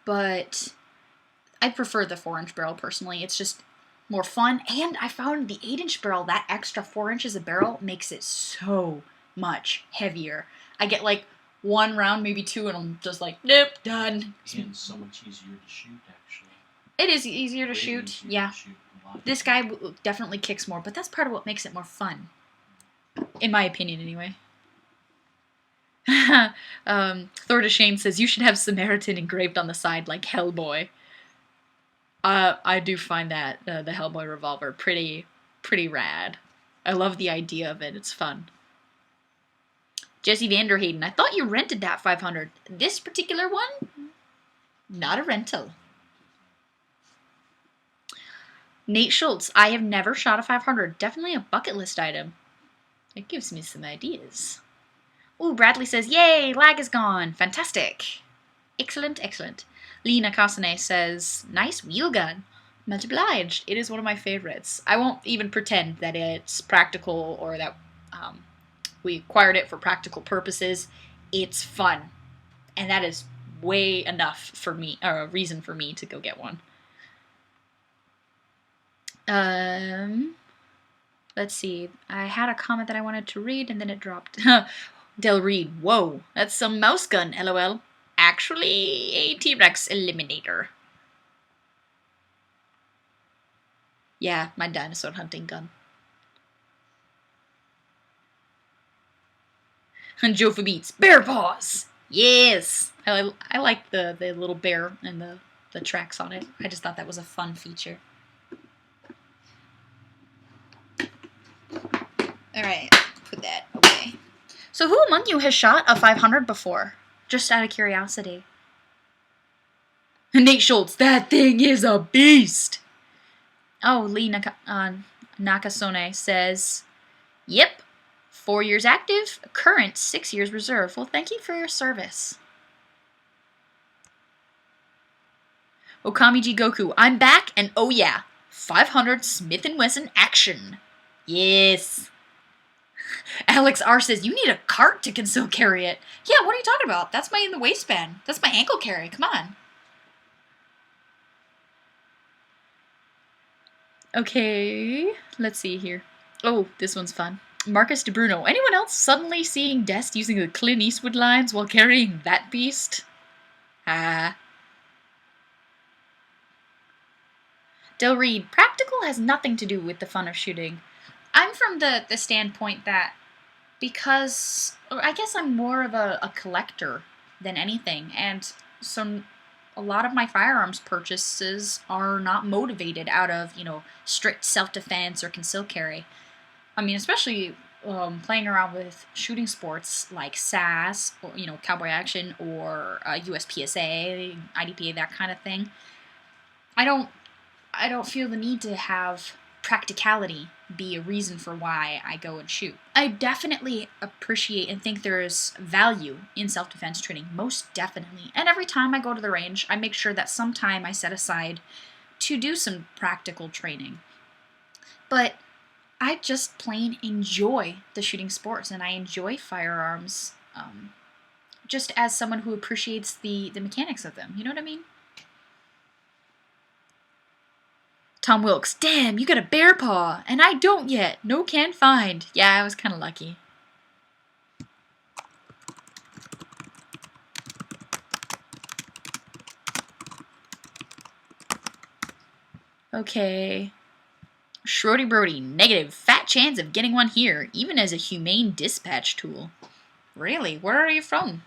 But I prefer the 4-inch barrel personally. It's just more fun, and I found the 8-inch barrel, that extra 4 inches of barrel makes it so much heavier. I get like 1 round, maybe 2, and I'm just like, nope, done. And so much easier to shoot, actually. It is easier to shoot, yeah. This guy definitely kicks more, but that's part of what makes it more fun. In my opinion, anyway. Thor to Shane says, you should have Samaritan engraved on the side like Hellboy. I do find that, the Hellboy revolver, pretty rad. I love the idea of it. It's fun. Jesse Vanderhayden, I thought you rented that 500. This particular one? Not a rental. Nate Schultz, I have never shot a 500. Definitely a bucket list item. It gives me some ideas. Ooh, Bradley says, yay, lag is gone. Fantastic. Excellent, excellent. Lee Nakasane says, nice wheel gun. Much obliged. It is one of my favorites. I won't even pretend that it's practical or that we acquired it for practical purposes. It's fun. And that is way enough for me, or a reason for me to go get one. Let's see. I had a comment that I wanted to read and then it dropped. Del Reed, whoa, that's some mouse gun, lol. Actually, a T-Rex eliminator. Yeah, my dinosaur hunting gun. And Joe for Beats, bear paws! Yes! I like the little bear and the tracks on it. I just thought that was a fun feature. Alright, put that away. So who among you has shot a 500 before? Just out of curiosity. Nate Schultz, that thing is a beast! Oh, Lee Nakasone says, yep, 4 years active, current 6 years reserve. Well, thank you for your service. Okamiji Goku, I'm back, and oh yeah, 500 Smith & Wesson action. Yes. Alex R says, you need a cart to conceal carry it. Yeah, what are you talking about? That's my in the waistband. That's my ankle carry. Come on. Okay, let's see here. Oh, this one's fun. Marcus DeBruno. Anyone else suddenly seeing Dest using the Clint Eastwood lines while carrying that beast? Ah. Del Reed. Practical has nothing to do with the fun of shooting. I'm from the standpoint that because I guess I'm more of a collector than anything, and so a lot of my firearms purchases are not motivated out of, strict self-defense or concealed carry. I mean, especially playing around with shooting sports like SAS, or, Cowboy Action, or USPSA, IDPA, that kind of thing. I don't feel the need to have practicality be a reason for why I go and shoot. I definitely appreciate and think there is value in self-defense training, most definitely. And every time I go to the range, I make sure that some time I set aside to do some practical training. But I just plain enjoy the shooting sports, and I enjoy firearms just as someone who appreciates the mechanics of them. You know what I mean? Tom Wilkes, damn, you got a bear paw, and I don't yet. No can find. Yeah, I was kind of lucky. Okay. Schroddy Brody, negative. Fat chance of getting one here, even as a humane dispatch tool. Really? Where are you from?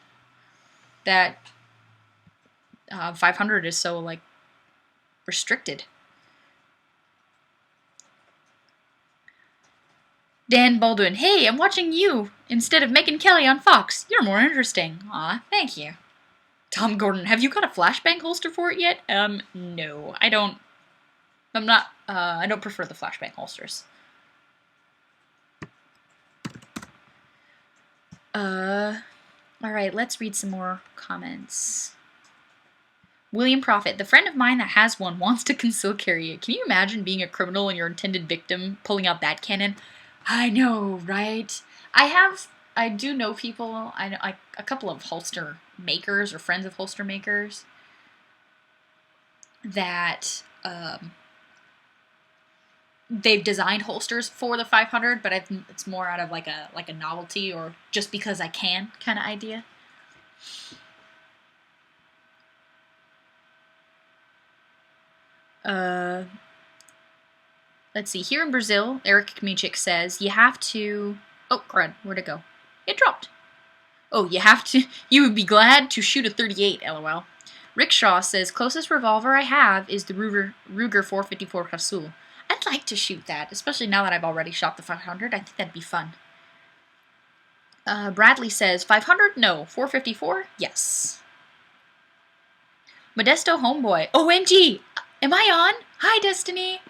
That 500 is so, restricted. Dan Baldwin, hey, I'm watching you instead of Megyn Kelly on Fox. You're more interesting. Aw, thank you. Tom Gordon, have you got a flashbang holster for it yet? No, I don't. I don't prefer the flashbang holsters. Alright, let's read some more comments. William Prophet, the friend of mine that has one wants to conceal carry it. Can you imagine being a criminal and your intended victim pulling out that cannon? I know, right? I do know people, a couple of holster makers or friends of holster makers that they've designed holsters for the 500, but it's more out of like a novelty or just because I can kind of idea. Let's see. Here in Brazil, Eric Kmichik says you have to. Oh, crud! Where'd it go? It dropped. Oh, you have to. You would be glad to shoot a 38. LOL. Rickshaw says closest revolver I have is the Ruger 454 Casull. I'd like to shoot that, especially now that I've already shot the 500. I think that'd be fun. Bradley says 500? No. 454? Yes. Modesto Homeboy. OMG! Am I on? Hi, Destiny.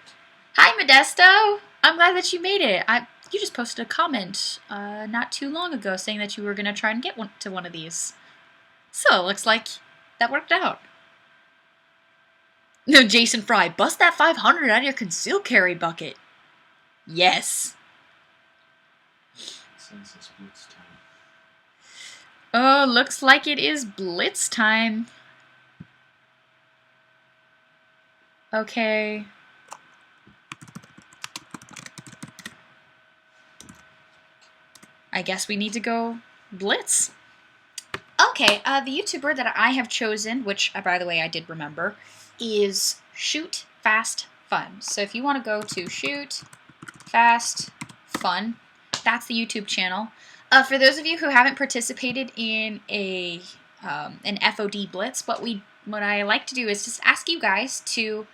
Hi, Modesto. I'm glad that you made it. You just posted a comment not too long ago saying that you were going to try and get to one of these. So, it looks like that worked out. No, Jason Fry, bust that 500 out of your concealed carry bucket. Yes. Since it's Blitz time. Oh, looks like it is Blitz time. Okay. I guess we need to go Blitz. Okay, the YouTuber that I have chosen, which, by the way, I did remember, is Shoot Fast Fun. So if you want to go to Shoot Fast Fun, that's the YouTube channel. For those of you who haven't participated in an FoD Blitz, what I like to do is just ask you guys to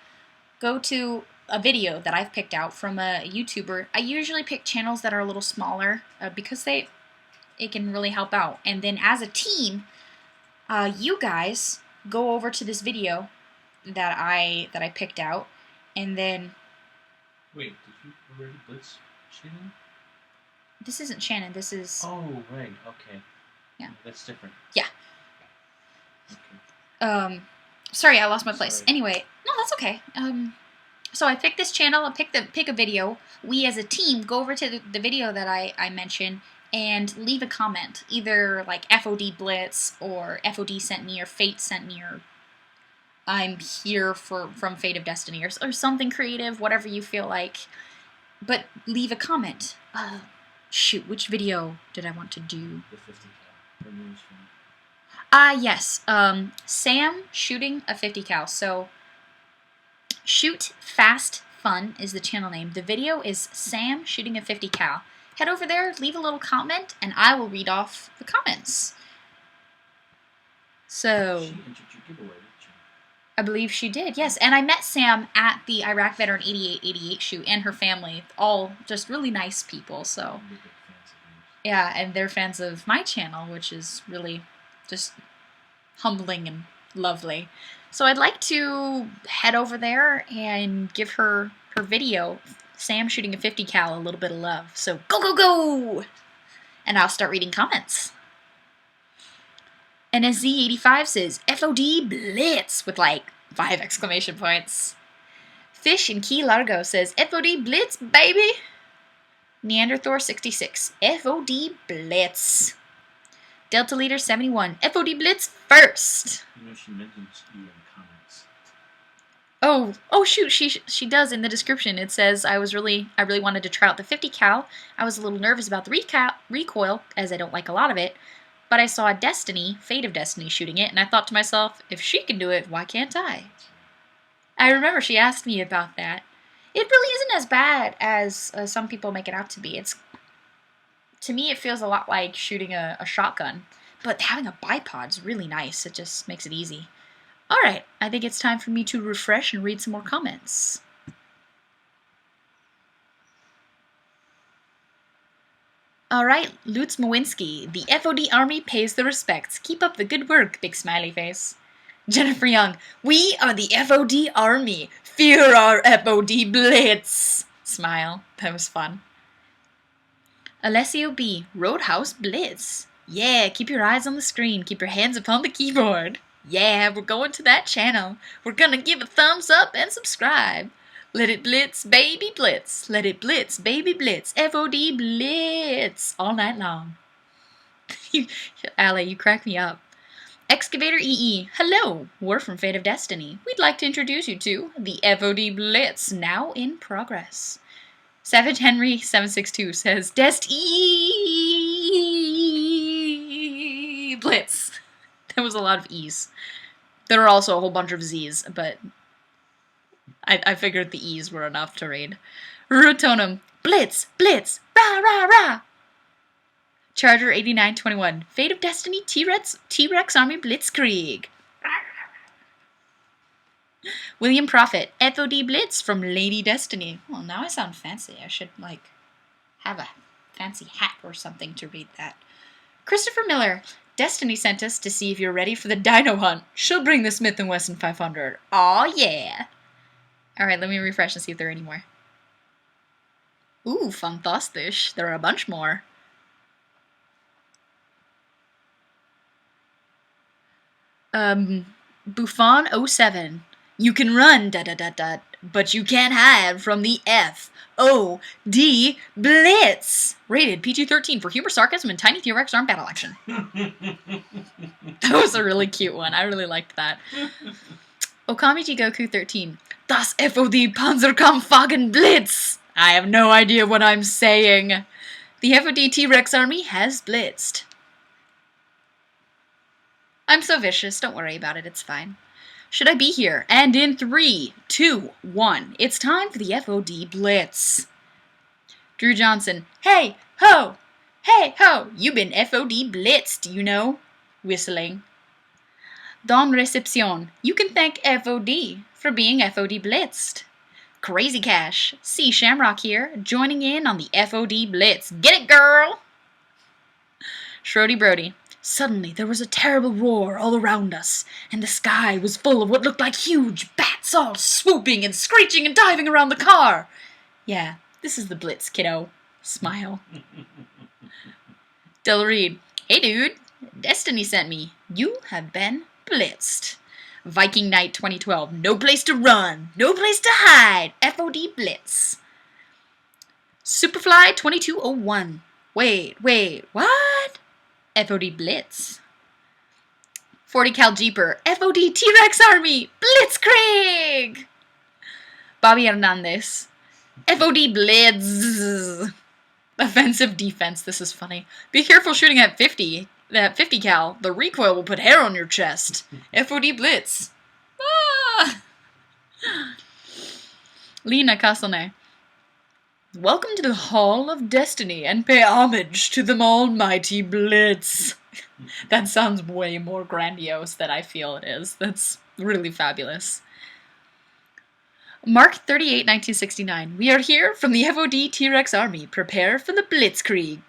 go to a video that I've picked out from a YouTuber. I usually pick channels that are a little smaller because it can really help out. And then as a team, you guys go over to this video that I picked out, and then. Wait, did you already Blitz Shannon? This isn't Shannon. This is. Oh right, okay. Yeah. That's different. Yeah. Okay. Sorry, I lost my place. Sorry. Anyway, no, that's okay. So I picked this channel. I pick a video. We as a team go over to the video that I mentioned and leave a comment, either like FoD Blitz or FoD sent me or Fate sent me or I'm here from Fate of Destiny or something creative, whatever you feel like. But leave a comment. Shoot, which video did I want to do? The 50 cal. News from. Yes. Sam shooting a 50 cal. So, Shoot Fast Fun is the channel name. The video is Sam shooting a 50 cal. Head over there, leave a little comment, and I will read off the comments. So, She entered your giveaway, didn't she? I believe she did, yes. And I met Sam at the Iraq Veteran 8888 shoot and her family. All just really nice people, so. They're big fans of yours. Yeah, and they're fans of my channel, which is really just humbling and lovely. So I'd like to head over there and give her video, Sam shooting a 50 cal, a little bit of love. So go, go, go! And I'll start reading comments. NSZ85 says, FoD Blitz, with like 5 exclamation points. Fish in Key Largo says, FoD Blitz, baby! Neanderthor66, FoD Blitz. Delta Leader 71, FoD Blitz first! You know, she mentions you in the comments. Oh shoot, she does in the description. It says I really wanted to try out the 50 cal. I was a little nervous about the recoil, as I don't like a lot of it. But I saw Destiny, Fate of Destiny, shooting it, and I thought to myself, if she can do it, why can't I? I remember she asked me about that. It really isn't as bad as some people make it out to be. To me, it feels a lot like shooting a shotgun. But having a bipod is really nice. It just makes it easy. Alright, I think it's time for me to refresh and read some more comments. Alright, Lutz Mowinski. The FoD Army pays the respects. Keep up the good work, big smiley face. Jennifer Young. We are the FoD Army. Fear our FoD Blitz. Smile. That was fun. Alessio B. Roadhouse Blitz. Yeah, keep your eyes on the screen. Keep your hands upon the keyboard. Yeah, we're going to that channel. We're gonna give a thumbs up and subscribe. Let it blitz, baby blitz. Let it blitz, baby blitz. FoD Blitz. All night long. Allie, you crack me up. Excavator EE, hello, we're from Fate of Destiny. We'd like to introduce you to the FoD Blitz, now in progress. Savage Henry 762 says, Dest E Blitz. There was a lot of E's. There are also a whole bunch of Z's, but I figured the E's were enough to read. Rutonum, Blitz, Blitz, rah, rah, rah. Charger 8921, Fate of Destiny T-Rex Army Blitzkrieg. William Prophet, FoD Blitz from Lady Destiny. Well, now I sound fancy. I should, like, have a fancy hat or something to read that. Christopher Miller, Destiny sent us to see if you're ready for the dino hunt. She'll bring the Smith & Wesson 500. Aw, yeah. Alright, let me refresh and see if there are any more. Ooh, fantastisch. There are a bunch more. Buffon 07. You can run, but you can't hide from the FoD Blitz. Rated PG-13 for humor, sarcasm, and tiny T-Rex arm battle action. That was a really cute one. I really liked that. Okamiji Goku 13. Das FoD Panzerkampfwagen Blitz. I have no idea what I'm saying. The FoD T-Rex army has blitzed. I'm so vicious, don't worry about it, it's fine. Should I be here? And in 3, 2, 1, it's time for the FoD Blitz. Drew Johnson, hey, ho, you been FoD blitzed, you know? Whistling. Don Recepcion, you can thank FoD for being FoD blitzed. Crazy Cash, C Shamrock here, joining in on the FoD Blitz. Get it, girl! Shrody Brody. Suddenly, there was a terrible roar all around us, and the sky was full of what looked like huge bats all swooping and screeching and diving around the car. Yeah, this is the Blitz, kiddo. Smile. Del Reed. Hey, dude. Destiny sent me. You have been blitzed. Viking Knight 2012. No place to run. No place to hide. FoD Blitz. Superfly 2201. Wait, what? FoD Blitz. 40 Cal Jeeper. FoD T-Rex Army. Blitzkrieg. Bobby Hernandez. FoD Blitz. Offensive defense. This is funny. Be careful shooting at 50. That 50 cal. The recoil will put hair on your chest. FoD Blitz. Ah. Lena Castlene. Welcome to the Hall of Destiny and pay homage to the almighty Blitz. That sounds way more grandiose than I feel it is. That's really fabulous. Mark 38, 1969. We are here from the FoD T-Rex Army. Prepare for the Blitzkrieg.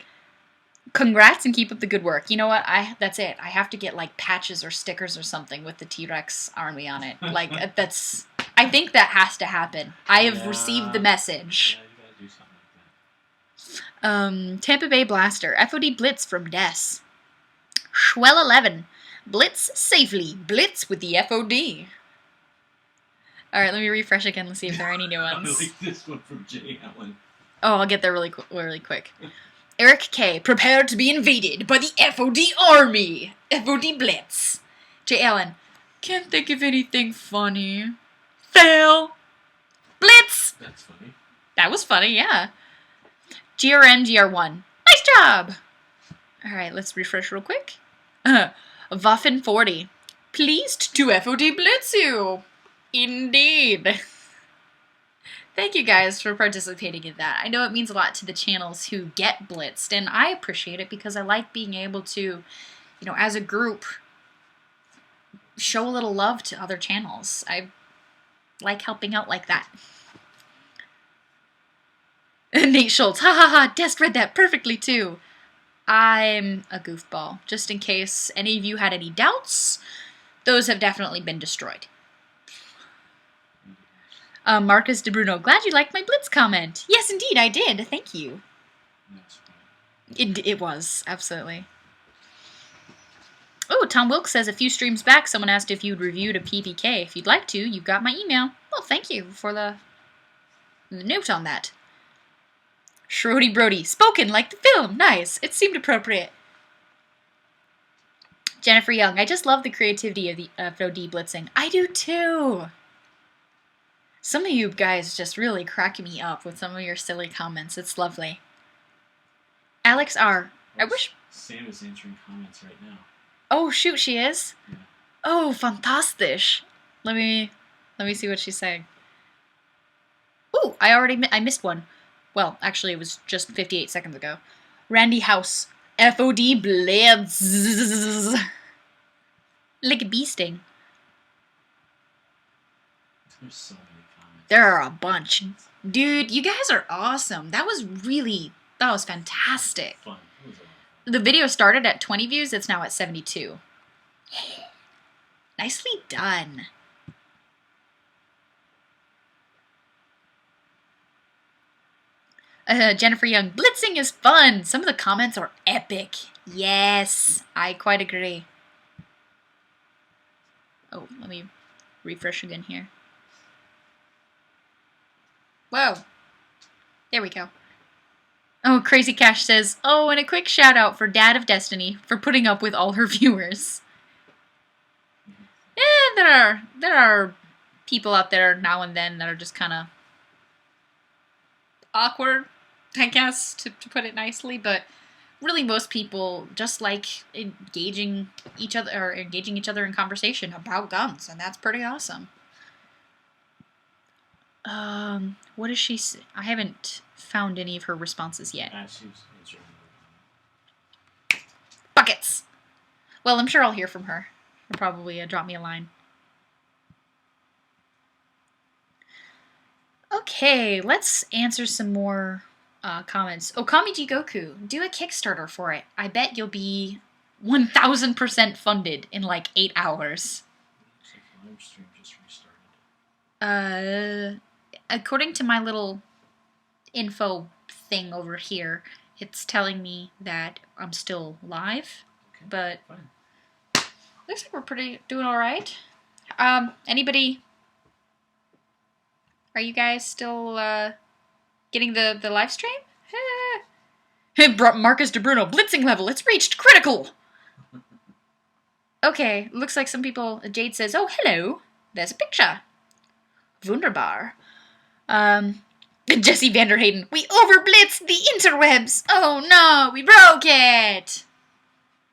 Congrats and keep up the good work. You know what? That's it. I have to get like patches or stickers or something with the T-Rex Army on it. Like I think that has to happen. I have received the message. Yeah, you gotta do something like that. Tampa Bay Blaster. FoD Blitz from Des. Schwell 11. Blitz safely. Blitz with the FoD. Alright, let me refresh again. Let's see if there are any new ones. I like this one from Jay Allen. Oh, I'll get there really quick. Eric K. Prepare to be invaded by the FoD Army. FoD Blitz. Jay Allen. Can't think of anything funny. Fail. Blitz. That's funny. That was funny, yeah. GRN GR1. Nice job. Alright, let's refresh real quick. Waffen 40. Pleased to FoD Blitz you. Indeed. Thank you guys for participating in that. I know it means a lot to the channels who get blitzed, and I appreciate it because I like being able to, you know, as a group, show a little love to other channels. I like helping out like that. Nate Schultz, ha ha ha, Dest read that perfectly too. I'm a goofball. Just in case any of you had any doubts, those have definitely been destroyed. Marcus de Bruno, glad you liked my Blitz comment. Yes, indeed, I did. Thank you. That's funny. It was, absolutely. Oh, Tom Wilkes says a few streams back, someone asked if you'd reviewed a PPK. If you'd like to, you've got my email. Well, thank you for the note on that. Shrody Brody, spoken like the film. Nice. It seemed appropriate. Jennifer Young, I just love the creativity of the FoD blitzing. I do too. Some of you guys just really crack me up with some of your silly comments. It's lovely. Alex R. I wish Sam is answering comments right now. Oh shoot, she is? Yeah. Oh, fantastic. Let me see what she's saying. Ooh, I missed one. Well, actually it was just 58 seconds ago. Randy House. FoD Blitz. Like a bee sting. There's so many comments. There are a bunch. Dude, you guys are awesome. That was fantastic. Fun. It was a lot of fun. The video started at 20 views. It's now at 72. Nicely done. Jennifer Young, blitzing is fun. Some of the comments are epic. Yes, I quite agree. Oh, let me refresh again here. Whoa. There we go. Oh, Crazy Cash says, oh, and a quick shout out for Dad of Destiny for putting up with all her viewers. Yeah, there are people out there now and then that are just kind of awkward, I guess, to put it nicely, but really most people just like engaging each other in conversation about guns, and that's pretty awesome. What does she say? I haven't found any of her responses yet. She's answering. Buckets! Well, I'm sure I'll hear from her. She'll probably drop me a line. Okay, let's answer some more comments. Okami Jigoku, do a Kickstarter for it. I bet you'll be 1000% funded in like 8 hours. Looks like LiveStream just restarted. According to my little info thing over here, it's telling me that I'm still live, Okay, but fine. looks like we're doing all right. Anybody? Are you guys still getting the live stream? Hey, Marcus De Bruno, blitzing level, it's reached critical. Okay, looks like some people. Jade says, "Oh, hello. There's a picture. Wunderbar." Jesse Vanderhayden, we overblitzed the interwebs. Oh no, we broke it.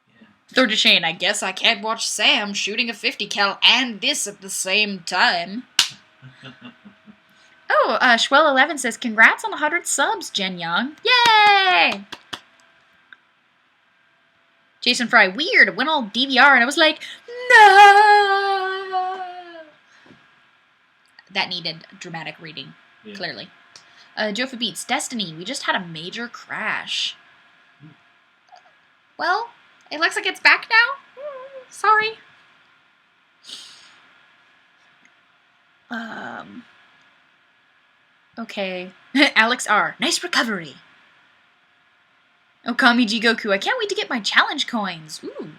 Yeah. Third to Shane, I guess I can't watch Sam shooting a 50 cal and this at the same time. Oh, Schwell11 says, congrats on 100 subs, Jen Young. Yay! Jason Fry, weird. It went all DVR and I was like, no! That needed dramatic reading, Yeah. clearly. Jofa Beats, Destiny, we just had a major crash. Well, it looks like it's back now. Sorry. Okay. Alex R. Nice recovery. Okami Jigoku. I can't wait to get my challenge coins. Ooh.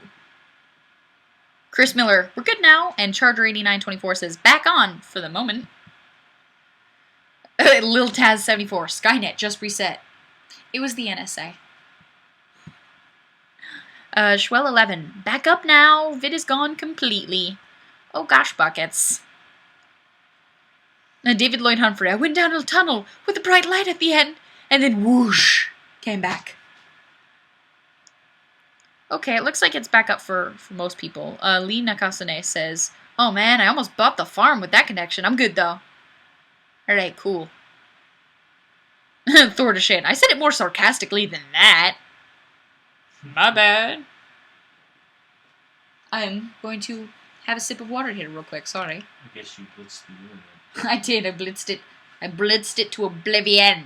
Chris Miller. We're good now. And Charger8924 says, back on for the moment. Lil Taz74. Skynet just reset. It was the NSA. Schwell11. Back up now. Vid is gone completely. Oh gosh, buckets. David Lloyd Humphrey. I went down a tunnel with a bright light at the end, and then whoosh, came back. Okay, it looks like it's back up for most people. Lee Nakasane says, oh man, I almost bought the farm with that connection. I'm good though. Alright, cool. Thor to Shane. I said it more sarcastically than that. My bad. I'm going to have a sip of water here real quick, sorry. I guess you blitzed the union. I did, I blitzed it. I blitzed it to oblivion.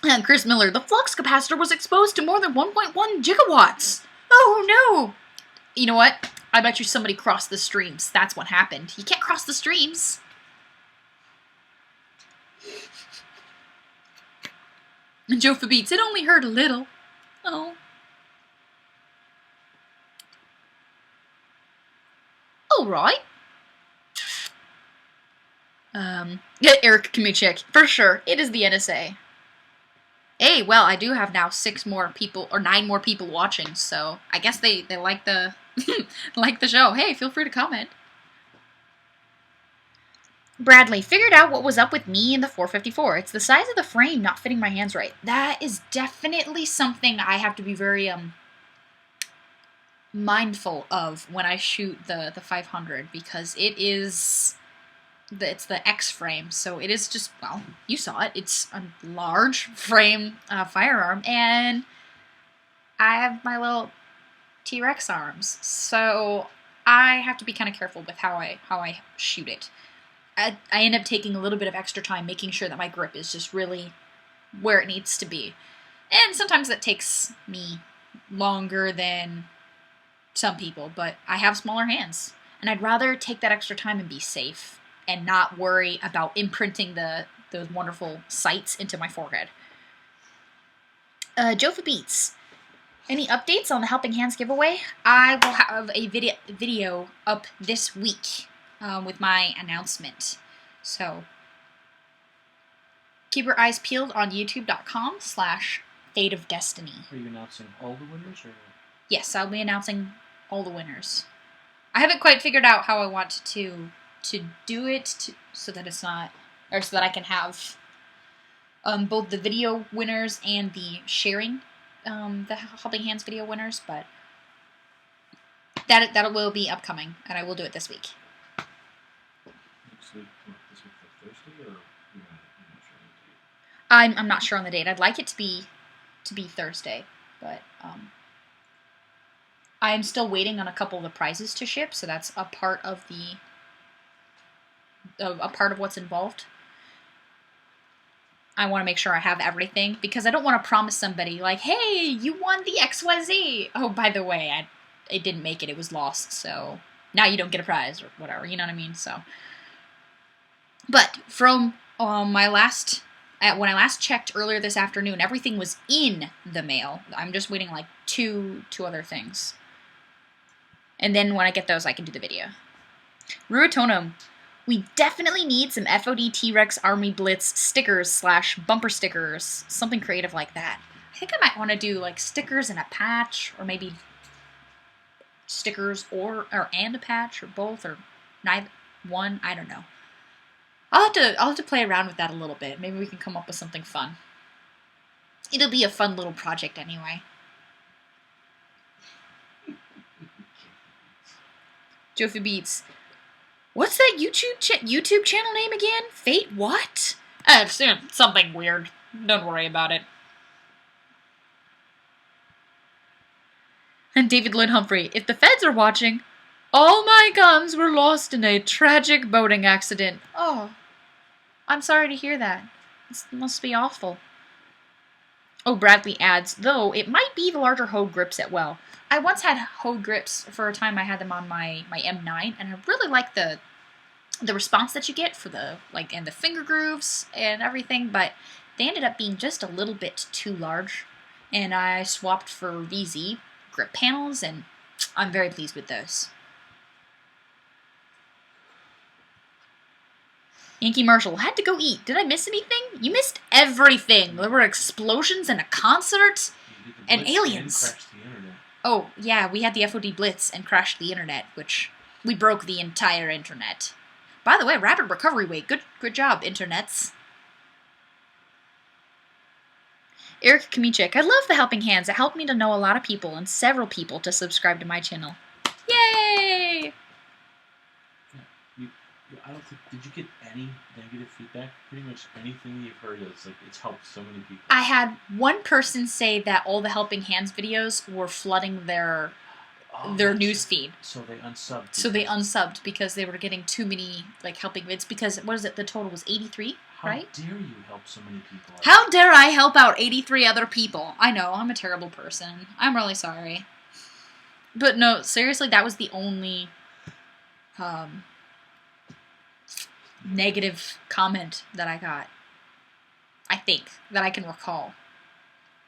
And Chris Miller, the flux capacitor was exposed to more than 1.1 gigawatts. Oh no! You know what? I bet you somebody crossed the streams. That's what happened. You can't cross the streams. And Joe Beats, it only hurt a little. Oh. Alright. Yeah, Eric Kamichek, for sure. It is the NSA. Hey, well, I do have now 6 more people, or 9 more people watching, so I guess they like the like the show. Hey, feel free to comment. Bradley, figured out what was up with me and the 454. It's the size of the frame not fitting my hands right. That is definitely something I have to be very mindful of when I shoot the 500, because it's the X frame, so it is just, well, you saw it. It's a large frame firearm, and I have my little T-Rex arms, so I have to be kind of careful with how I shoot it. I end up taking a little bit of extra time making sure that my grip is just really where it needs to be, and sometimes that takes me longer than some people, but I have smaller hands, and I'd rather take that extra time and be safe and not worry about imprinting those wonderful sights into my forehead. Jofa Beats. Any updates on the Helipng Hands giveaway? I will have a video up this week with my announcement. So keep your eyes peeled on youtube.com/FateofDestinee. Are you announcing all the winners, or? Yes, I'll be announcing all the winners. I haven't quite figured out how I want to do it so that it's not, or so that I can have both the video winners and the sharing the Helipng Hands video winners, but that will be upcoming, and I will do it this week. Next week, this week for Thursday, or you're not sure on the date? I'm not sure on the date. I'd like it to be Thursday, but I'm still waiting on a couple of the prizes to ship, so that's a part of what's involved. I want to make sure I have everything, because I don't want to promise somebody, like, hey, you won the XYZ. Oh, by the way, I didn't make it. It was lost, so now you don't get a prize or whatever. You know what I mean? So, but from when I last checked earlier this afternoon, everything was in the mail. I'm just waiting like two other things. And then when I get those, I can do the video. Ruatonum. We definitely need some FoD T-Rex Army Blitz stickers / bumper stickers. Something creative like that. I think I might want to do like stickers and a patch, or maybe stickers and a patch, or both, or neither one. I don't know. I'll have to play around with that a little bit. Maybe we can come up with something fun. It'll be a fun little project anyway. Jofi Beats. What's that YouTube channel name again? Fate what? It's something weird. Don't worry about it. And David Lynn Humphrey. If the feds are watching, all my guns were lost in a tragic boating accident. Oh, I'm sorry to hear that. This must be awful. Oh, Bradley adds, though it might be the larger HoD grips at well. I once had HoD grips for a time. I had them on my M9, and I really like the response that you get for and the finger grooves and everything, but they ended up being just a little bit too large, and I swapped for VZ grip panels, and I'm very pleased with those. Yankee Marshall, had to go eat. Did I miss anything? You missed everything. There were explosions and a concert and aliens. And crashed the internet. Oh, yeah, we had the FoD Blitz and crashed the internet, which we broke the entire internet. By the way, rapid recovery rate. Good job, internets. Eric Kamichek, I love the Helipng Hands. It helped me to know a lot of people and several people to subscribe to my channel. Yay! I don't think. Did you get any negative feedback? Pretty much anything you've heard is like it's helped so many people. I had one person say that all the Helipng Hands videos were flooding their news feed. So they unsubbed. So they unsubbed because they were getting too many helping vids. Because what is it? The total was 83, right? How dare you help so many people? How dare I help out 83 other people? I know, I'm a terrible person. I'm really sorry. But no, seriously, that was the only negative comment that I got. I think that I can recall.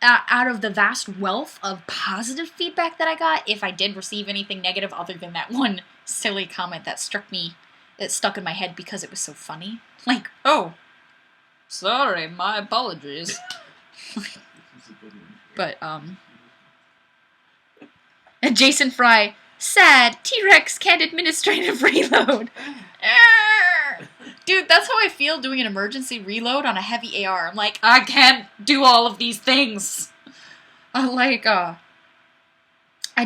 out of the vast wealth of positive feedback that I got, if I did receive anything negative other than that one silly comment that stuck in my head because it was so funny. Like, oh, sorry, my apologies. But, and Jason Fry, sad, T-Rex can't administrative reload. Dude, that's how I feel doing an emergency reload on a heavy AR. I'm like, I can't do all of these things. I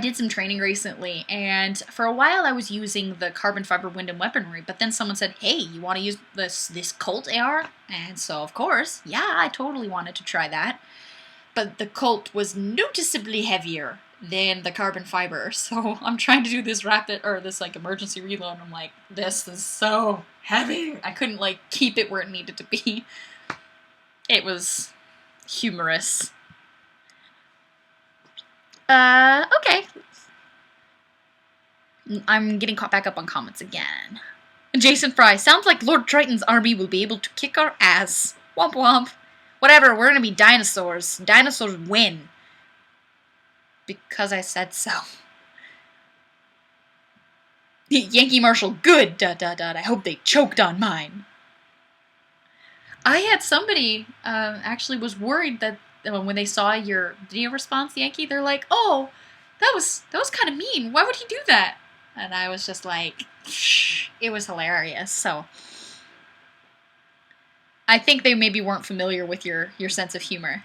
did some training recently, and for a while I was using the carbon fiber Wyndham weaponry, but then someone said, hey, you want to use this Colt AR? And so, of course, yeah, I totally wanted to try that. But the Colt was noticeably heavier than the carbon fiber, so I'm trying to do this emergency reload, and I'm like, this is so heavy. I couldn't, keep it where it needed to be. It was humorous. Okay. I'm getting caught back up on comments again. Jason Fry, sounds like Lord Triton's army will be able to kick our ass. Womp womp. Whatever, we're gonna be dinosaurs. Dinosaurs win. Because I said so. Yankee Marshal, good, ... I hope they choked on mine. I had somebody, actually was worried that when they saw your video response, Yankee, they're like, oh, that was kind of mean. Why would he do that? And I was just like, shh. It was hilarious. So I think they maybe weren't familiar with your sense of humor.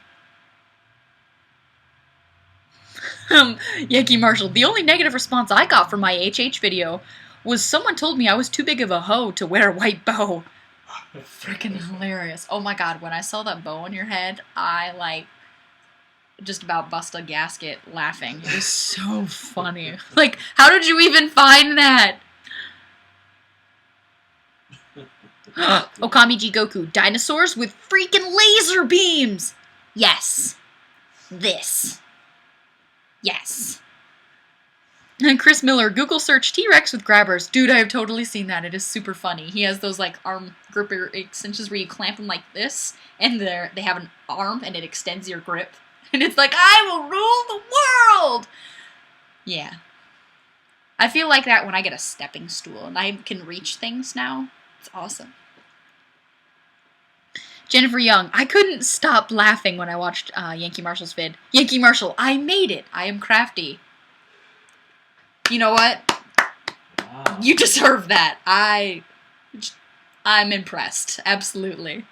Yankee Marshal, the only negative response I got from my HH video was someone told me I was too big of a hoe to wear a white bow. Freaking hilarious. Oh my god, when I saw that bow on your head, I, just about bust a gasket laughing. It was so funny. How did you even find that? Okami G Goku, dinosaurs with freaking laser beams! Yes. This. Yes. And Chris Miller, Google search T-Rex with grabbers. Dude, I have totally seen that. It is super funny. He has those, arm gripper extensions where you clamp them like this, and they have an arm, and it extends your grip. And it's like, I will rule the world! Yeah. I feel like that when I get a stepping stool, and I can reach things now. It's awesome. Jennifer Young, I couldn't stop laughing when I watched Yankee Marshal's vid. Yankee Marshal, I made it. I am crafty. You know what? Wow. You deserve that. I'm impressed. Absolutely.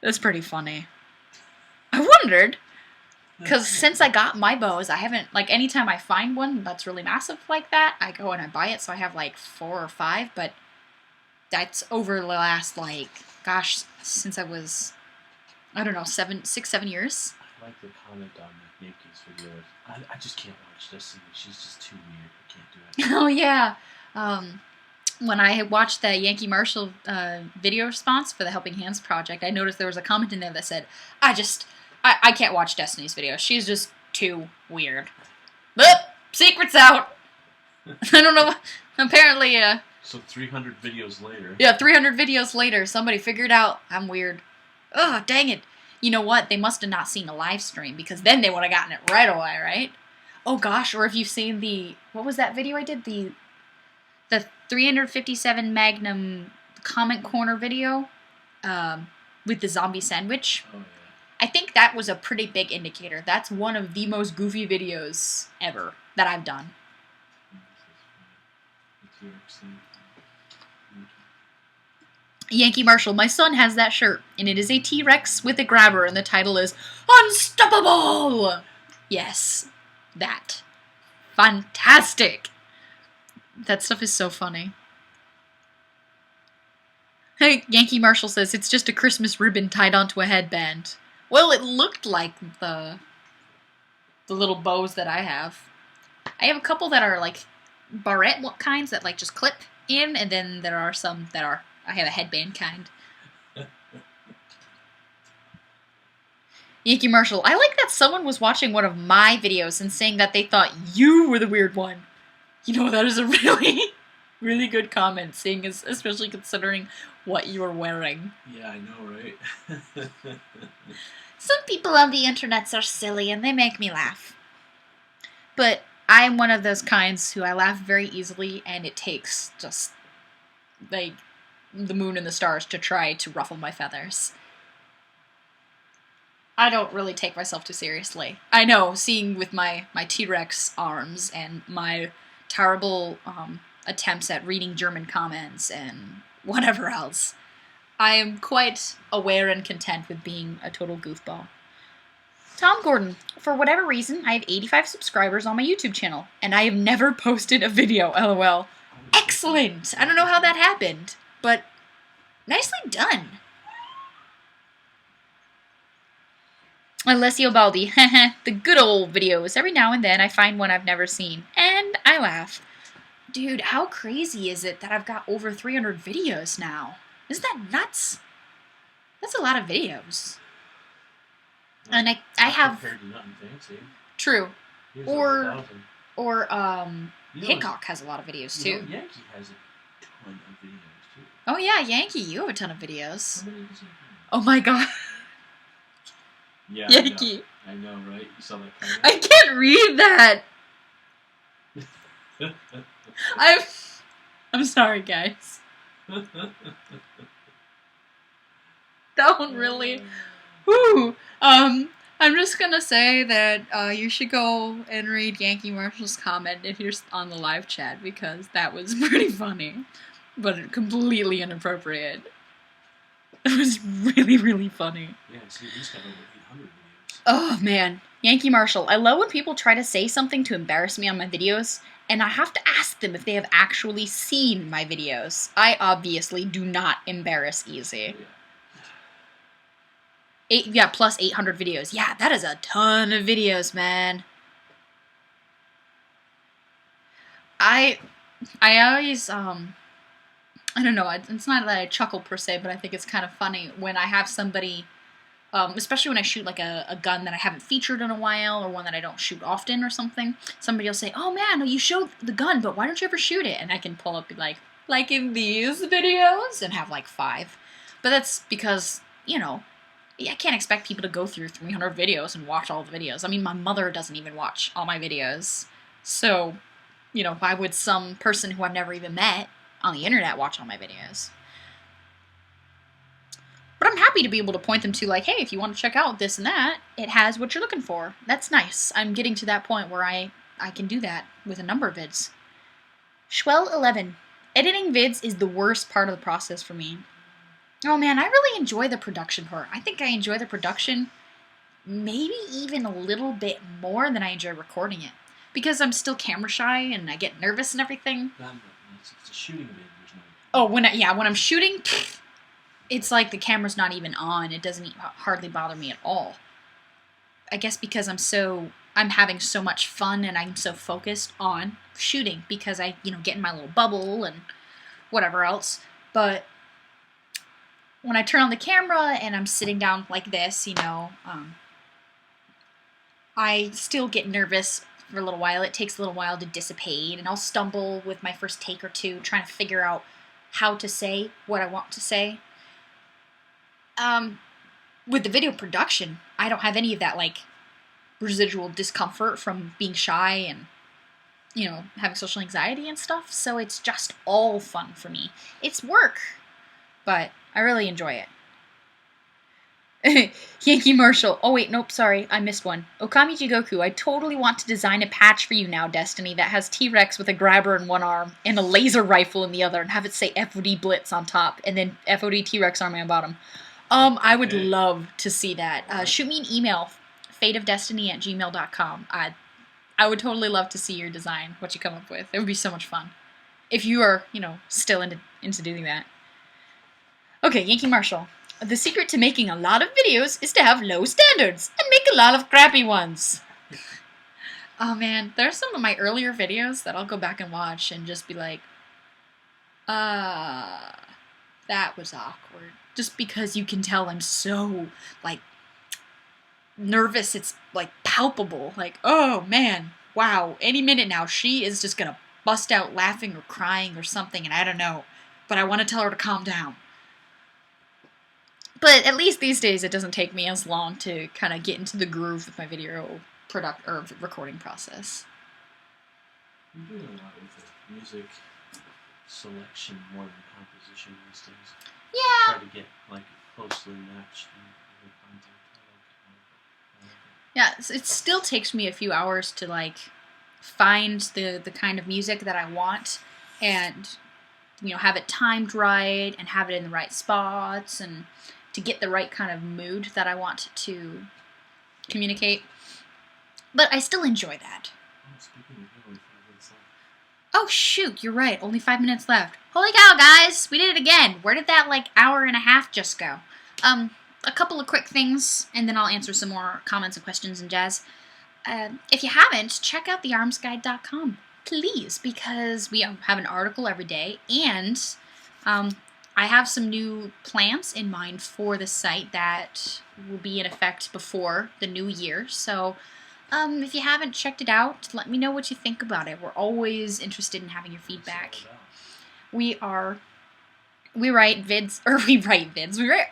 That's pretty funny. I wondered, because since I got my bows, I haven't, anytime I find one that's really massive like that, I go and I buy it, so I have, 4 or 5, but that's over the last, since I was, I don't know, 6, 7 years. I like the comment on Yankee's video. I just can't watch Destiny. She's just too weird. I can't do it. Oh, yeah. When I had watched the Yankee Marshal video response for the Helipng Hands Project, I noticed there was a comment in there that said, I can't watch Destiny's video. She's just too weird. But secret's out. I don't know. Apparently, So 300 videos later. Yeah, 300 videos later, somebody figured out I'm weird. Oh, dang it. You know what? They must have not seen a live stream, because then they would have gotten it right away, right? Oh gosh, or if you've seen what was that video I did? The 357 Magnum comment corner video with the zombie sandwich. Oh, yeah. I think that was a pretty big indicator. That's one of the most goofy videos ever that I've done. Yankee Marshal, my son has that shirt, and it is a T-Rex with a grabber, and the title is Unstoppable! Yes, that. Fantastic! That stuff is so funny. Hey, Yankee Marshal says, it's just a Christmas ribbon tied onto a headband. Well, it looked like the little bows that I have. I have a couple that are, barrette kinds that, just clip in, and then there are some that are... I have a headband kind. Yankee Marshal, I like that someone was watching one of my videos and saying that they thought you were the weird one. You know, that is a really really good comment, seeing as, especially considering what you were wearing. Yeah, I know, right? Some people on the internets are silly and they make me laugh. But I'm one of those kinds who I laugh very easily, and it takes just, like, the moon and the stars to try to ruffle my feathers. I don't really take myself too seriously. I know, seeing with my T-Rex arms and my terrible attempts at reading German comments and whatever else, I am quite aware and content with being a total goofball. Tom Gordon, for whatever reason, I have 85 subscribers on my YouTube channel, and I have never posted a video, lol. Excellent! I don't know how that happened, but nicely done. Alessio Baldi, the good old videos. Every now and then I find one I've never seen, and I laugh. Dude, how crazy is it that I've got over 300 videos now? Isn't that nuts? That's a lot of videos. And I have... Compared to nothing fancy. True. Or You know, Hickok has a lot of videos, too. Yankee has a ton of videos, too. Oh, yeah, Yankee, you have a ton of videos. How many does he have? Oh, my God. Yeah, Yankee. I know, right? You saw that comment? I can't read that. I'm sorry, guys. Don't really. Whew. I'm just gonna say that you should go and read Yankee Marshall's comment if you're on the live chat, because that was pretty funny, but completely inappropriate. It was really, really funny. Yeah, see, he's got over 800 videos. Oh, man. Yankee Marshall. I love when people try to say something to embarrass me on my videos, and I have to ask them if they have actually seen my videos. I obviously do not embarrass easy. Yeah. Plus 800 videos. Yeah, that is a ton of videos, man. I always, I don't know, it's not that I chuckle per se, but I think it's kind of funny when I have somebody, especially when I shoot like a gun that I haven't featured in a while, or one that I don't shoot often or something, somebody will say, oh man, you showed the gun, but why don't you ever shoot it? And I can pull up and be like in these videos, and have like 5. But that's because, you know, I can't expect people to go through 300 videos and watch all the videos. I mean, my mother doesn't even watch all my videos. So, you know, why would some person who I've never even met on the internet watch all my videos? But I'm happy to be able to point them to, like, hey, if you want to check out this and that, it has what you're looking for. That's nice. I'm getting to that point where I can do that with a number of vids. Schwell11. Editing vids is the worst part of the process for me. Oh man, I really enjoy the production part. I think I enjoy the production maybe even a little bit more than I enjoy recording it. Because I'm still camera shy and I get nervous and everything. It's a shooting vid. There's no... Oh, when I'm shooting, it's like the camera's not even on. It doesn't hardly bother me at all. I guess because I'm having so much fun and I'm so focused on shooting because I, get in my little bubble and whatever else. But when I turn on the camera and I'm sitting down like this, I still get nervous for a little while. It takes a little while to dissipate, and I'll stumble with my first take or two trying to figure out how to say what I want to say. With the video production, I don't have any of that, like, residual discomfort from being shy and, having social anxiety and stuff, so it's just all fun for me. It's work, but I really enjoy it. Yankee Marshall. Oh wait, nope, sorry, I missed one. Okami Jigoku, I totally want to design a patch for you now, Destiny, that has T-Rex with a grabber in one arm and a laser rifle in the other, and have it say FoD Blitz on top, and then FoD T-Rex army on bottom. I would love to see that. Shoot me an email, FateofDestinee@gmail.com. I would totally love to see your design, what you come up with. It would be so much fun. If you are, still into doing that. Okay, Yankee Marshall. The secret to making a lot of videos is to have low standards and make a lot of crappy ones. Oh man, there's some of my earlier videos that I'll go back and watch and just be like, that was awkward. Just because you can tell I'm so, like, nervous, it's, like, palpable. Like, oh man, wow, any minute now she is just gonna bust out laughing or crying or something, and I don't know. But I want to tell her to calm down. But at least these days it doesn't take me as long to kind of get into the groove with my video recording process. You're doing a lot with the music selection more than composition these days. Yeah. Try to get like closely matched in the content. Yeah, it still takes me a few hours to like find the kind of music that I want and have it timed right and have it in the right spots and to get the right kind of mood that I want to communicate. But I still enjoy that. Oh, speaking of only 5 minutes left. Oh shoot, you're right. Only 5 minutes left. Holy cow, guys! We did it again. Where did that hour and a half just go? A couple of quick things, and then I'll answer some more comments and questions and jazz. If you haven't, check out thearmsguide.com, please, because we have an article every day, and I have some new plans in mind for the site that will be in effect before the new year. So if you haven't checked it out, let me know what you think about it. We're always interested in having your feedback. We write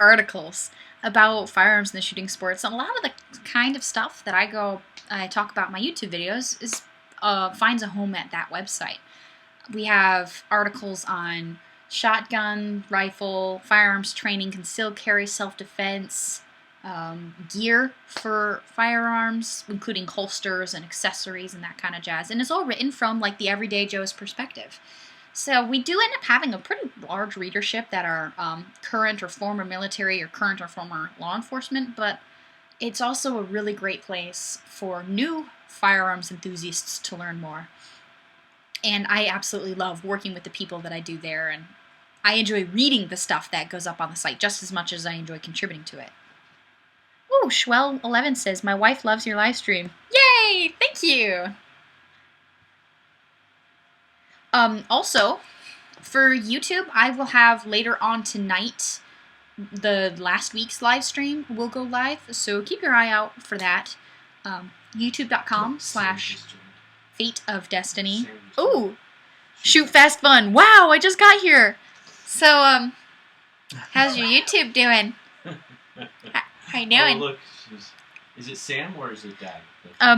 articles about firearms and the shooting sports. A lot of the kind of stuff that I talk about in my YouTube videos finds a home at that website. We have articles on shotgun, rifle, firearms training, concealed carry, self-defense, gear for firearms, including holsters and accessories and that kind of jazz. And it's all written from the everyday Joe's perspective. So we do end up having a pretty large readership that are current or former military or current or former law enforcement, but it's also a really great place for new firearms enthusiasts to learn more. And I absolutely love working with the people that I do there, and I enjoy reading the stuff that goes up on the site just as much as I enjoy contributing to it. Ooh, Schwell11 says, my wife loves your live stream. Yay! Thank you! Also, for YouTube, I will have later on tonight, the last week's live stream will go live, so keep your eye out for that. YouTube.com/FateofDestinee. Ooh! Shoot Fast Fun. Wow, I just got here. So, how's your YouTube doing? How you doing? Oh, look. Is it Sam or is it Dad?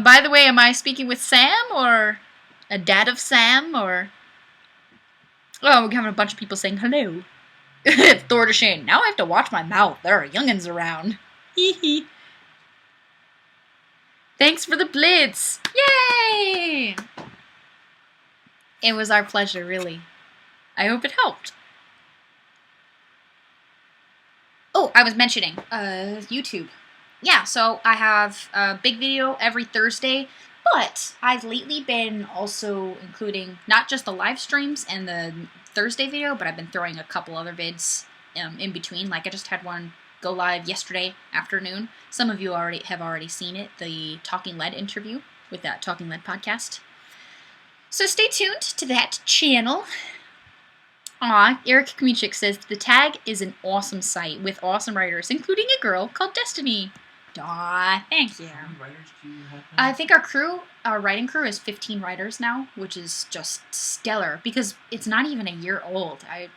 By the way, am I speaking with Sam or a dad of Sam or... Oh, we're having a bunch of people saying hello. Thor to Shane. Now I have to watch my mouth. There are youngins around. Hee hee. Thanks for the blitz. Yay! It was our pleasure, really. I hope it helped. Oh, I was mentioning YouTube. Yeah, so I have a big video every Thursday, but I've lately been also including not just the live streams and the Thursday video, but I've been throwing a couple other vids in between. Like I just had one go live yesterday afternoon. Some of you have already seen it, the Talking Lead interview with that Talking Lead podcast. So stay tuned to that channel. Aw, Eric Kmichik says, the tag is an awesome site with awesome writers, including a girl called Destiny. Aw, thank you. How many writers do you have now? I think our writing crew is 15 writers now, which is just stellar because it's not even a year old. I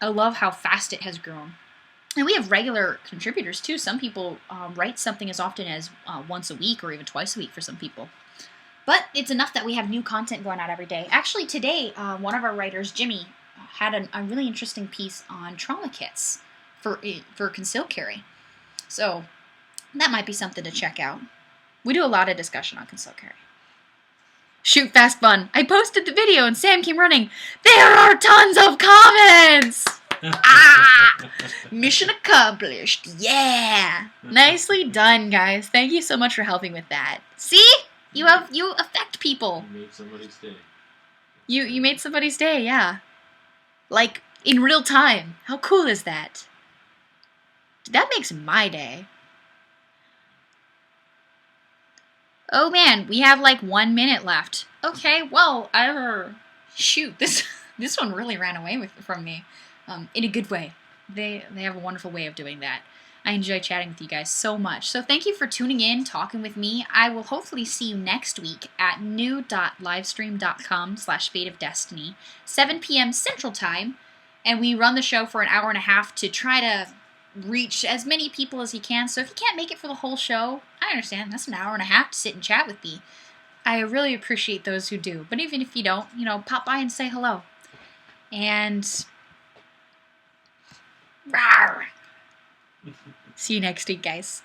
love how fast it has grown. And we have regular contributors too. Some people write something as often as once a week or even twice a week for some people. But it's enough that we have new content going out every day. Actually, today, one of our writers, Jimmy, had a really interesting piece on trauma kits for concealed carry. So that might be something to check out. We do a lot of discussion on concealed carry. Shoot Fast Fun. I posted the video and Sam came running. There are tons of comments! Mission accomplished. Yeah! Nicely done, guys. Thank you so much for helping with that. See? You affect people. You made somebody's day. You made somebody's day, yeah. Like, in real time. How cool is that? That makes my day. Oh man, we have like 1 minute left. Okay, well, shoot, this one really ran away from me, in a good way. They have a wonderful way of doing that. I enjoy chatting with you guys so much. So thank you for tuning in, talking with me. I will hopefully see you next week at new.livestream.com/FateofDestinee, 7 p.m. Central Time. And we run the show for an hour and a half to try to reach as many people as he can. So if you can't make it for the whole show, I understand. That's an hour and a half to sit and chat with me. I really appreciate those who do. But even if you don't, pop by and say hello. And rawr. See you next week, guys.